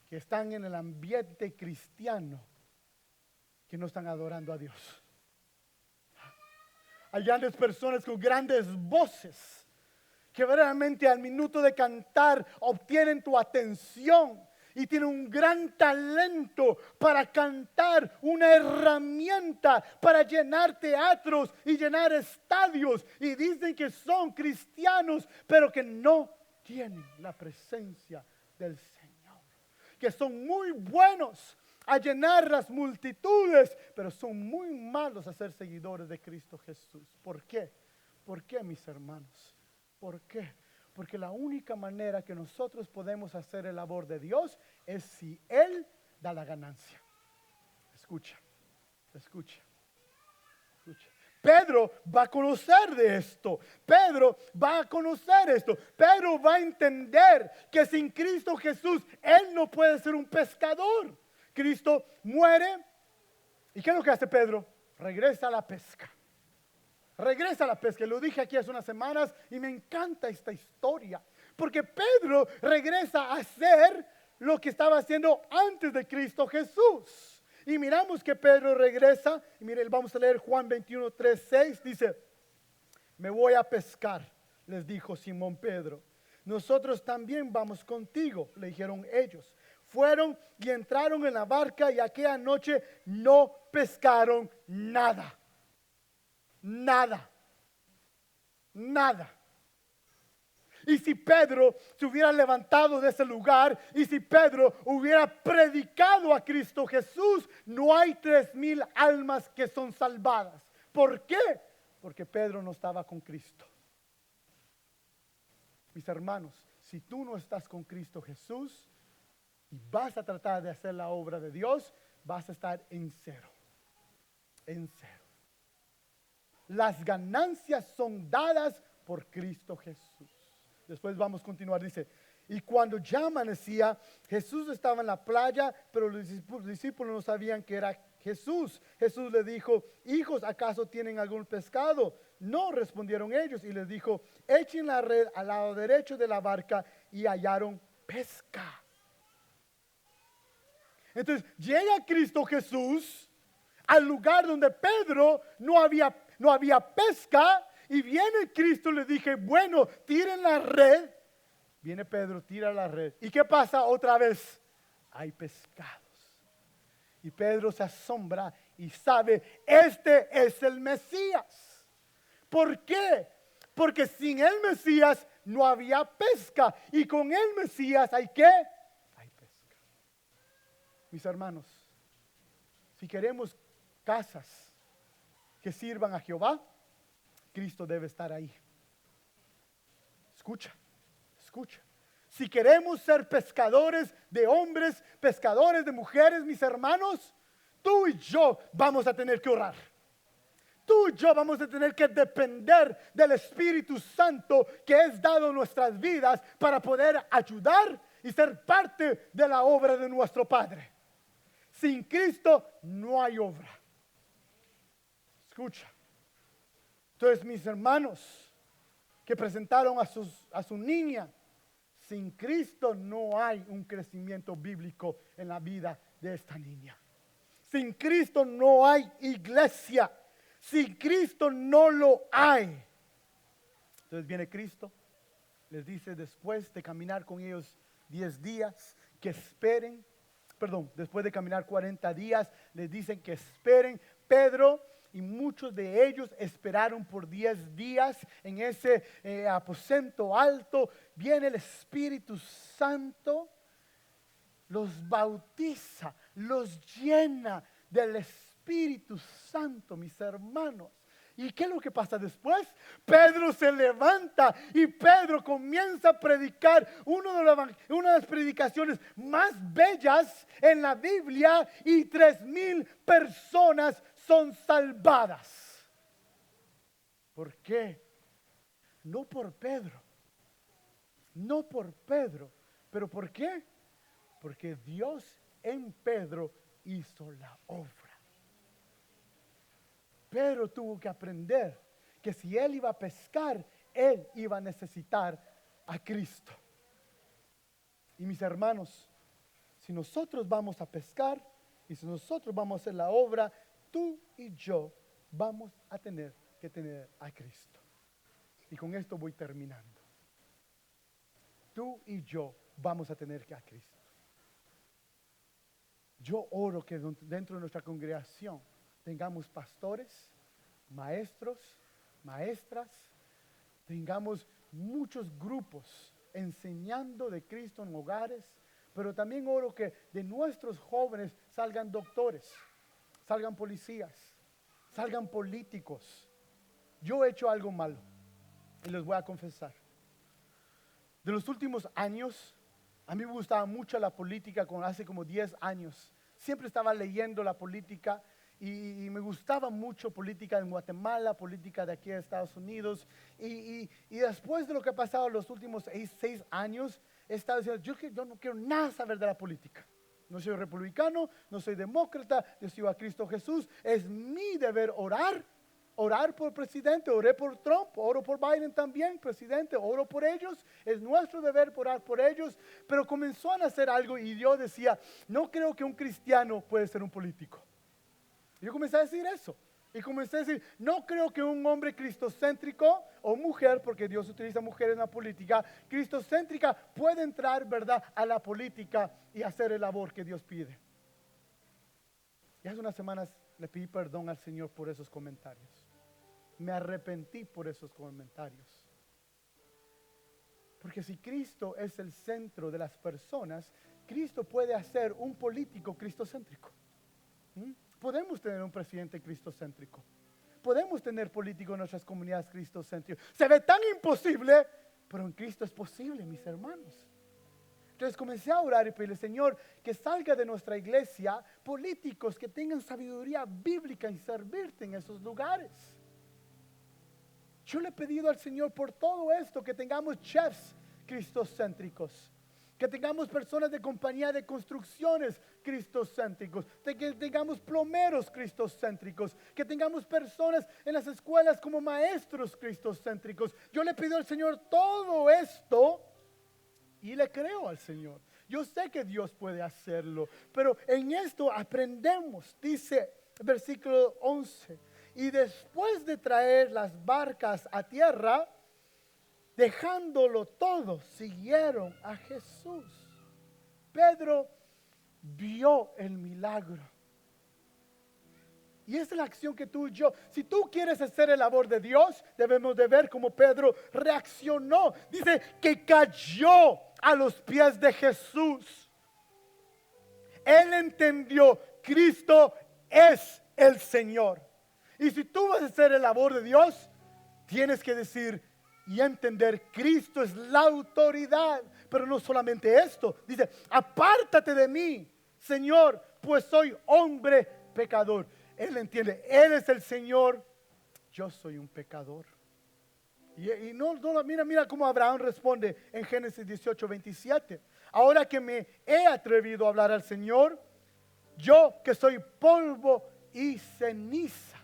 [SPEAKER 2] que están en el ambiente cristiano, que no están adorando a Dios. Hay grandes personas con grandes voces, que verdaderamente al minuto de cantar obtienen tu atención y tienen un gran talento para cantar, una herramienta para llenar teatros y llenar estadios, y dicen que son cristianos, pero que no tienen la presencia del Señor. Que son muy buenos a llenar las multitudes, pero son muy malos a ser seguidores de Cristo Jesús. ¿Por qué? ¿Por qué, mis hermanos? ¿Por qué? Porque la única manera que nosotros podemos hacer el labor de Dios es si Él da la ganancia. Escucha. Pedro va a conocer de esto. Pedro va a entender que sin Cristo Jesús Él no puede ser un pescador. Cristo muere. ¿Y qué es lo que hace Pedro? Regresa a la pesca. Lo dije aquí hace unas semanas y me encanta esta historia. Porque Pedro regresa a hacer lo que estaba haciendo antes de Cristo Jesús. Y miramos que Pedro regresa, y mire, vamos a leer Juan 21, 3, 6, dice: Me voy a pescar, les dijo Simón Pedro. Nosotros también vamos contigo, le dijeron ellos. Fueron y entraron en la barca y aquella noche no pescaron nada. Nada. Nada. Y si Pedro se hubiera levantado de ese lugar y si Pedro hubiera predicado a Cristo Jesús, no hay 3,000 almas que son salvadas. ¿Por qué? Porque Pedro no estaba con Cristo. Mis hermanos, si tú no estás con Cristo Jesús y vas a tratar de hacer la obra de Dios, vas a estar en cero. En cero. Las ganancias son dadas por Cristo Jesús. Después vamos a continuar, dice, y cuando ya amanecía, Jesús estaba en la playa, pero los discípulos no sabían que era Jesús. Jesús le dijo, hijos, ¿acaso tienen algún pescado? No, respondieron ellos, y les dijo, echen la red al lado derecho de la barca, y hallaron pesca. Entonces llega Cristo Jesús al lugar donde Pedro no había pesca. Y viene Cristo, le dije, bueno, tiren la red. Viene Pedro, tira la red. ¿Y qué pasa otra vez? Hay pescados. Y Pedro se asombra y sabe, este es el Mesías. ¿Por qué? Porque sin el Mesías no había pesca. Y con el Mesías ¿hay qué? Hay pesca. Mis hermanos, si queremos casas que sirvan a Jehová, Cristo debe estar ahí. Escucha, escucha. Si queremos ser pescadores de hombres, pescadores de mujeres, mis hermanos, tú y yo vamos a tener que orar. Tú y yo vamos a tener que depender del Espíritu Santo que es dado en nuestras vidas para poder ayudar y ser parte de la obra de nuestro Padre. Sin Cristo no hay obra. Escucha. Entonces, mis hermanos que presentaron a su niña, sin Cristo no hay un crecimiento bíblico en la vida de esta niña. Sin Cristo no hay iglesia. Sin Cristo no lo hay. Entonces viene Cristo, les dice después de caminar con ellos 10 días, que esperen. Después de caminar 40 días, les dicen que esperen. Pedro y muchos de ellos esperaron por 10 días en ese aposento alto. Viene el Espíritu Santo, los bautiza, los llena del Espíritu Santo, mis hermanos. ¿Y qué es lo que pasa después? Pedro se levanta y Pedro comienza a predicar una de las predicaciones más bellas en la Biblia y 3,000 personas son salvadas. ¿Por qué? No por Pedro. No por Pedro. ¿Pero por qué? Porque Dios en Pedro hizo la obra. Pedro tuvo que aprender que si él iba a pescar, él iba a necesitar a Cristo. Y mis hermanos, si nosotros vamos a pescar y si nosotros vamos a hacer la obra, tú y yo vamos a tener que tener a Cristo. Y con esto voy terminando. Tú y yo vamos a tener que a Cristo. Yo oro que dentro de nuestra congregación tengamos pastores, maestros, maestras, tengamos muchos grupos enseñando de Cristo en hogares, pero también oro que de nuestros jóvenes salgan doctores, salgan policías, salgan políticos. Yo he hecho algo malo y les voy a confesar. De los últimos años, a mí me gustaba mucho la política, hace como 10 años. Siempre estaba leyendo la política y me gustaba mucho política en Guatemala, política de aquí de Estados Unidos. Y después de lo que ha pasado los últimos 6 años, he estado diciendo, yo no quiero nada saber de la política. No soy republicano, no soy demócrata, yo sigo a Cristo Jesús. Es mi deber orar por el presidente. Oré por Trump, oro por Biden también, presidente, oro por ellos. Es nuestro deber orar por ellos. Pero comenzó a nacer algo y yo decía, no creo que un cristiano puede ser un político. Yo comencé a decir eso. Y comencé a decir, no creo que un hombre cristocéntrico o mujer, porque Dios utiliza mujeres en la política, cristocéntrica puede entrar, ¿verdad?, a la política y hacer el labor que Dios pide. Y hace unas semanas le pedí perdón al Señor por esos comentarios. Me arrepentí por esos comentarios. Porque si Cristo es el centro de las personas, Cristo puede hacer un político cristocéntrico. Podemos tener un presidente cristocéntrico. Podemos tener políticos en nuestras comunidades cristocéntricos. Se ve tan imposible, pero en Cristo es posible, mis hermanos. Entonces comencé a orar y pedirle, Señor, que salga de nuestra iglesia políticos que tengan sabiduría bíblica y servirte en esos lugares. Yo le he pedido al Señor por todo esto, que tengamos chefs cristocéntricos, que tengamos personas de compañía de construcciones cristocéntricos, que tengamos plomeros cristocéntricos, que tengamos personas en las escuelas como maestros cristocéntricos. Yo le pido al Señor todo esto y le creo al Señor. Yo sé que Dios puede hacerlo, pero en esto aprendemos, dice el versículo 11, y después de traer las barcas a tierra, dejándolo todo, siguieron a Jesús. Pedro vio el milagro. Y esa es la acción que tú y yo, si tú quieres hacer el labor de Dios, debemos de ver cómo Pedro reaccionó. Dice que cayó a los pies de Jesús. Él entendió, Cristo es el Señor. Y si tú vas a hacer el labor de Dios, tienes que decir y entender, Cristo es la autoridad. Pero no solamente esto, dice, apártate de mí, Señor, pues soy hombre pecador. Él entiende, Él es el Señor, yo soy un pecador. Y mira cómo Abraham responde en Génesis 18:27. Ahora que me he atrevido a hablar al Señor, yo que soy polvo y ceniza.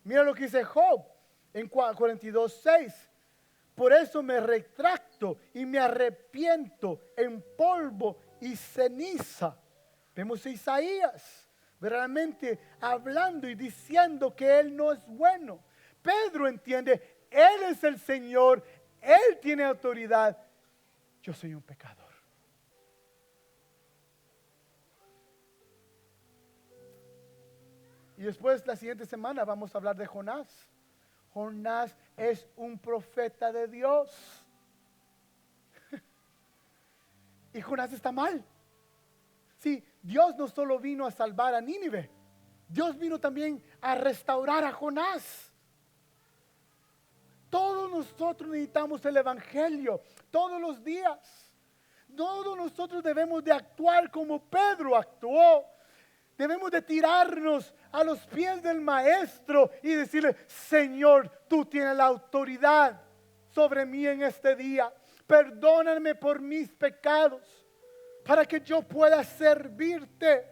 [SPEAKER 2] Mira lo que dice Job en 42:6. Por eso me retracto y me arrepiento en polvo y ceniza. Vemos a Isaías realmente hablando y diciendo que Él no es bueno. Pedro entiende, Él es el Señor, Él tiene autoridad. Yo soy un pecador. Y después la siguiente semana vamos a hablar de Jonás. Jonás es un profeta de Dios. Y Jonás está mal. Sí, Dios no solo vino a salvar a Nínive, Dios vino también a restaurar a Jonás. Todos nosotros necesitamos el evangelio, todos los días. Todos nosotros debemos de actuar como Pedro actuó. Debemos de tirarnos a los pies del maestro y decirle, Señor, tú tienes la autoridad sobre mí en este día. Perdóname por mis pecados para que yo pueda servirte.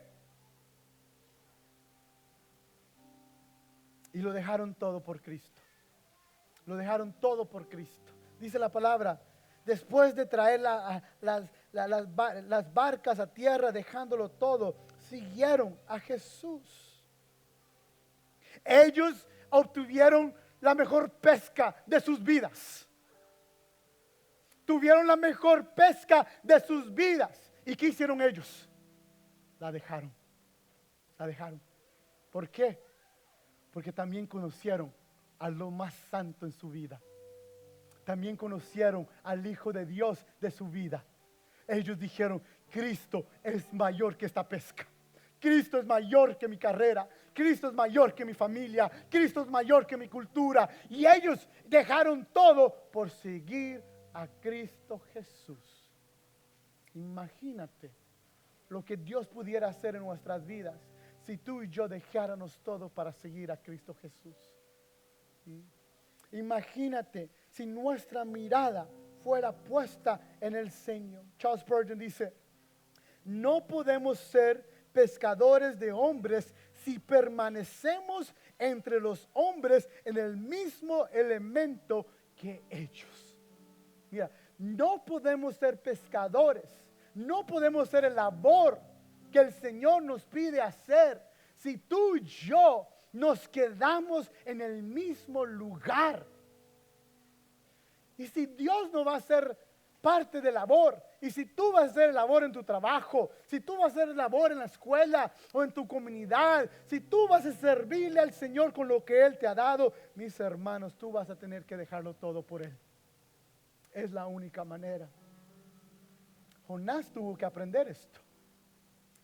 [SPEAKER 2] Y lo dejaron todo por Cristo. Lo dejaron todo por Cristo. Dice la palabra, después de traer las barcas a tierra, dejándolo todo, siguieron a Jesús. Ellos obtuvieron la mejor pesca de sus vidas. Tuvieron la mejor pesca de sus vidas. ¿Y qué hicieron ellos? La dejaron. La dejaron. ¿Por qué? Porque también conocieron a lo más santo en su vida. También conocieron al Hijo de Dios de su vida. Ellos dijeron, Cristo es mayor que esta pesca. Cristo es mayor que mi carrera. Cristo es mayor que mi familia. Cristo es mayor que mi cultura. Y ellos dejaron todo por seguir a Cristo Jesús. Imagínate lo que Dios pudiera hacer en nuestras vidas si tú y yo dejáramos todo para seguir a Cristo Jesús. Imagínate si nuestra mirada fuera puesta en el Señor. Charles Spurgeon dice, no podemos ser pescadores de hombres si permanecemos entre los hombres en el mismo elemento que ellos. Mira, no podemos ser pescadores, no podemos hacer el labor que el Señor nos pide hacer si tú y yo nos quedamos en el mismo lugar. Y si Dios no va a ser parte de labor, y si tú vas a hacer labor en tu trabajo, si tú vas a hacer labor en la escuela o en tu comunidad, si tú vas a servirle al Señor con lo que Él te ha dado, mis hermanos, tú vas a tener que dejarlo todo por Él. Es la única manera. Jonás tuvo que aprender esto.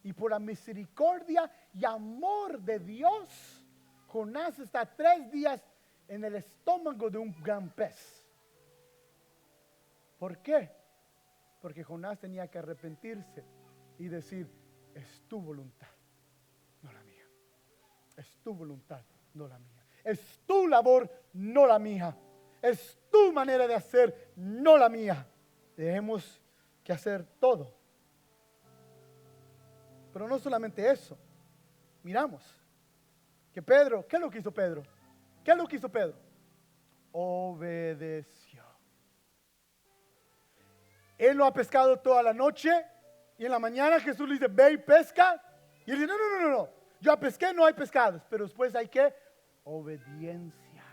[SPEAKER 2] Y por la misericordia y amor de Dios, Jonás está 3 días en el estómago de un gran pez. ¿Por qué? Porque Jonás tenía que arrepentirse y decir, es tu voluntad, no la mía. Es tu voluntad, no la mía. Es tu labor, no la mía. Es tu manera de hacer, no la mía. Tenemos que hacer todo. Pero no solamente eso. Miramos que Pedro, ¿qué es lo que hizo Pedro? ¿Qué es lo que hizo Pedro? Obedeció. Él lo ha pescado toda la noche y en la mañana Jesús le dice, ve y pesca. Y él dice, no. Yo pesqué, no hay pescados. Pero después hay que obediencia.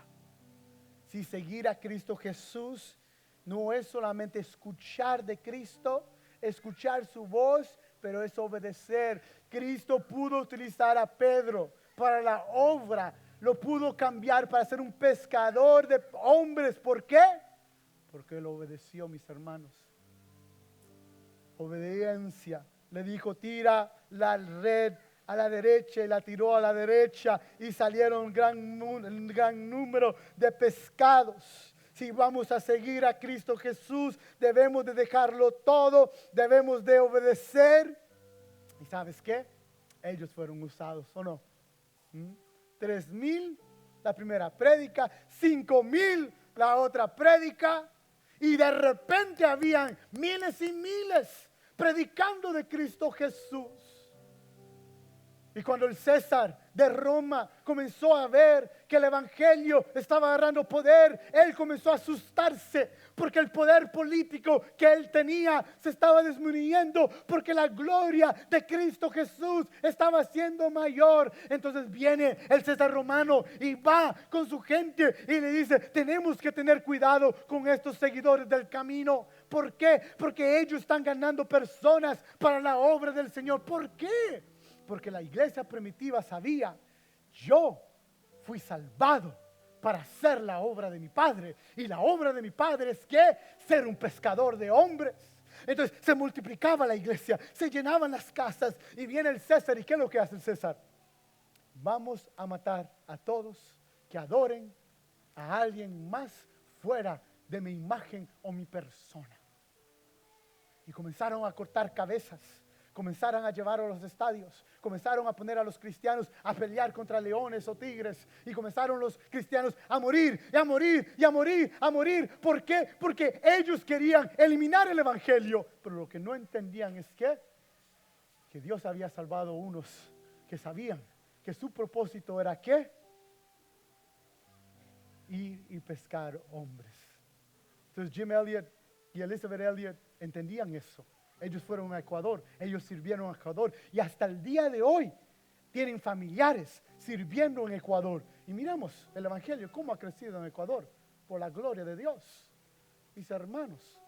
[SPEAKER 2] Si seguir a Cristo Jesús no es solamente escuchar de Cristo, escuchar su voz, pero es obedecer. Cristo pudo utilizar a Pedro para la obra, lo pudo cambiar para ser un pescador de hombres. ¿Por qué? Porque él obedeció, mis hermanos. Obediencia. Le dijo, tira la red a la derecha, y la tiró a la derecha y salieron un gran número de pescados. Si vamos a seguir a Cristo Jesús, debemos de dejarlo todo, debemos de obedecer. ¿Y sabes qué? Ellos fueron usados, ¿o no? 3,000 la primera prédica, 5,000 la otra prédica, y de repente habían miles y miles predicando de Cristo Jesús. Y cuando el César de Roma comenzó a ver que el evangelio estaba agarrando poder, él comenzó a asustarse porque el poder político que él tenía se estaba disminuyendo, porque la gloria de Cristo Jesús estaba siendo mayor. Entonces viene el César romano y va con su gente y le dice, tenemos que tener cuidado con estos seguidores del camino. ¿Por qué? Porque ellos están ganando personas para la obra del Señor. ¿Por qué? Porque la iglesia primitiva sabía, yo fui salvado para hacer la obra de mi Padre. Y la obra de mi Padre es que ser un pescador de hombres. Entonces se multiplicaba la iglesia, se llenaban las casas y viene el César. ¿Y qué es lo que hace el César? Vamos a matar a todos que adoren a alguien más fuera de mi imagen o mi persona. Y comenzaron a cortar cabezas. Comenzaron a llevar a los estadios, comenzaron a poner a los cristianos a pelear contra leones o tigres, y comenzaron los cristianos a morir, y a morir, y a morir, a morir. ¿Por qué? Porque ellos querían eliminar el evangelio, pero lo que no entendían es que Dios había salvado a unos que sabían que su propósito era ¿qué? Ir y pescar hombres. Entonces Jim Elliot y Elizabeth Elliot entendían eso. Ellos fueron a Ecuador, ellos sirvieron a Ecuador y hasta el día de hoy tienen familiares sirviendo en Ecuador. Y miramos el evangelio, cómo ha crecido en Ecuador, por la gloria de Dios. Mis hermanos,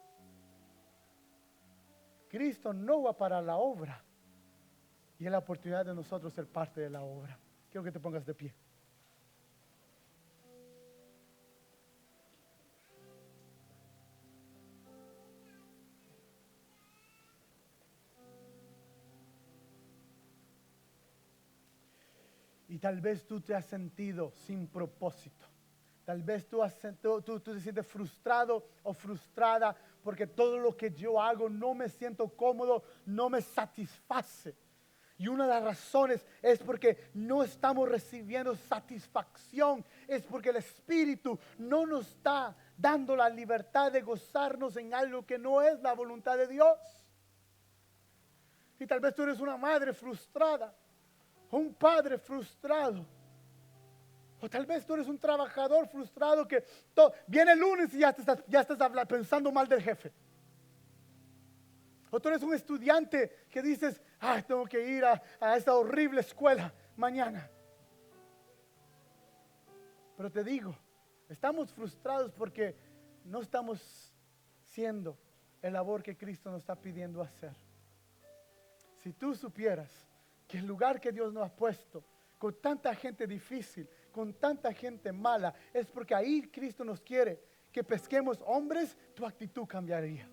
[SPEAKER 2] Cristo no va para la obra y es la oportunidad de nosotros ser parte de la obra. Quiero que te pongas de pie. Y tal vez tú te has sentido sin propósito. Tal vez tú te sientes frustrado o frustrada porque todo lo que yo hago no me siento cómodo, no me satisface. Y una de las razones es porque no estamos recibiendo satisfacción. Es porque el Espíritu no nos está dando la libertad de gozarnos en algo que no es la voluntad de Dios. Y tal vez tú eres una madre frustrada, un padre frustrado, o tal vez tú eres un trabajador frustrado que viene el lunes y ya estás pensando mal del jefe. O tú eres un estudiante que dices, tengo que ir a esta horrible escuela mañana. Pero te digo, estamos frustrados porque no estamos siendo el labor que Cristo nos está pidiendo hacer. Si tú supieras que el lugar que Dios nos ha puesto, con tanta gente difícil, con tanta gente mala, es porque ahí Cristo nos quiere que pesquemos hombres, tu actitud cambiaría.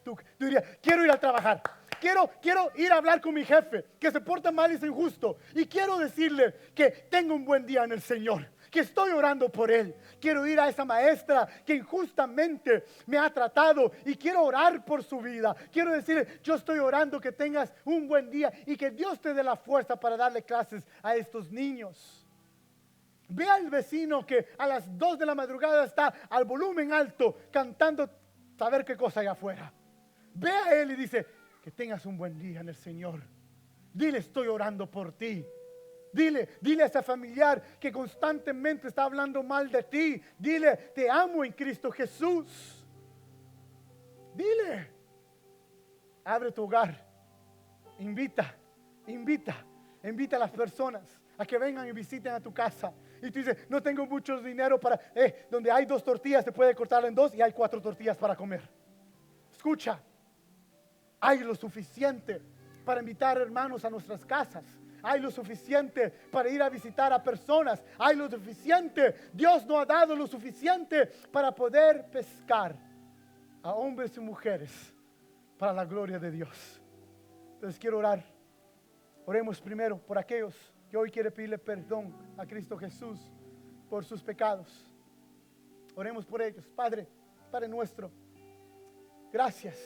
[SPEAKER 2] Tú dirías, quiero ir a trabajar, quiero ir a hablar con mi jefe, que se porta mal y es injusto, y quiero decirle que tengo un buen día en el Señor, que estoy orando por él. Quiero ir a esa maestra que injustamente me ha tratado y quiero orar por su vida. Quiero decirle, yo estoy orando que tengas un buen día y que Dios te dé la fuerza para darle clases a estos niños. Ve al vecino que a las 2 de la madrugada está al volumen alto cantando, saber qué cosa hay afuera. Ve a él y dice, que tengas un buen día en el Señor. Dile, estoy orando por ti. Dile a ese familiar que constantemente está hablando mal de ti. Dile, te amo en Cristo Jesús. Dile, abre tu hogar. Invita a las personas a que vengan y visiten a tu casa. Y tú dices, no tengo mucho dinero para, donde hay 2 tortillas se puede cortar en 2 y hay 4 tortillas para comer. Escucha, hay lo suficiente para invitar hermanos a nuestras casas. Hay lo suficiente para ir a visitar a personas. Hay lo suficiente. Dios nos ha dado lo suficiente para poder pescar a hombres y mujeres para la gloria de Dios. Entonces quiero orar. Oremos primero por aquellos que hoy quieren pedirle perdón a Cristo Jesús por sus pecados. Oremos por ellos. Padre nuestro, gracias.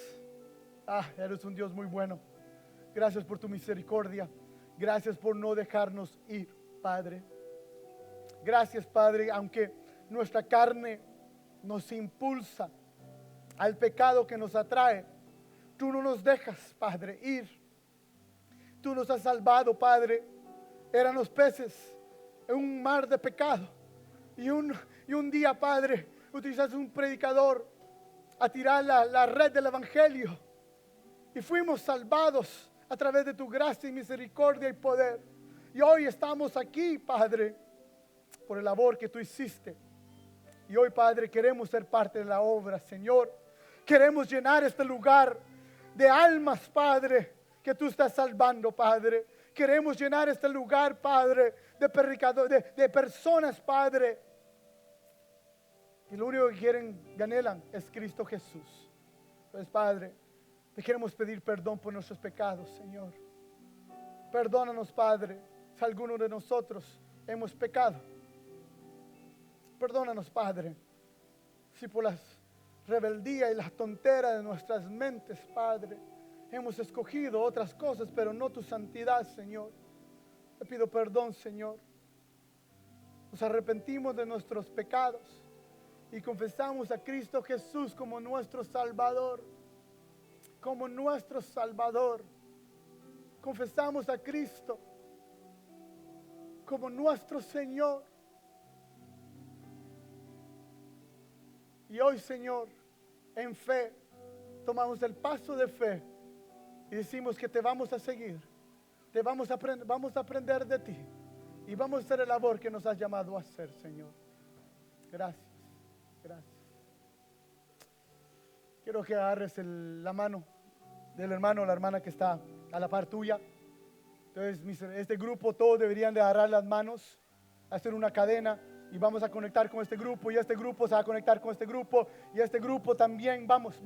[SPEAKER 2] Eres un Dios muy bueno. Gracias por tu misericordia. Gracias por no dejarnos ir, Padre. Gracias, Padre, aunque nuestra carne nos impulsa al pecado que nos atrae, tú no nos dejas, Padre, ir. Tú nos has salvado, Padre. Eran los peces en un mar de pecado. Y un día, Padre, utilizaste un predicador a tirar la red del evangelio. Y fuimos salvados a través de tu gracia y misericordia y poder. Y hoy estamos aquí, Padre, por el labor que tú hiciste. Y hoy, Padre, queremos ser parte de la obra, Señor. Queremos llenar este lugar de almas, Padre, que tú estás salvando, Padre. Queremos llenar este lugar, Padre, de personas, Padre. Y lo único que quieren y anhelan es Cristo Jesús. Pues, Padre, te queremos pedir perdón por nuestros pecados, Señor. Perdónanos, Padre, si alguno de nosotros hemos pecado. Perdónanos, Padre, si por la rebeldía y la tontera de nuestras mentes, Padre, hemos escogido otras cosas, pero no tu santidad, Señor. Te pido perdón, Señor. Nos arrepentimos de nuestros pecados y confesamos a Cristo Jesús como nuestro Salvador. Como nuestro Salvador. Confesamos a Cristo como nuestro Señor. Y hoy, Señor, en fe, tomamos el paso de fe y decimos que te vamos a seguir. Vamos a aprender de ti y vamos a hacer el labor que nos has llamado a hacer, Señor. Gracias. Quiero que agarres la mano del hermano o la hermana que está a la par tuya. Entonces, este grupo, todos deberían de agarrar las manos, hacer una cadena y vamos a conectar con este grupo y este grupo se va a conectar con este grupo y este grupo también. Vamos.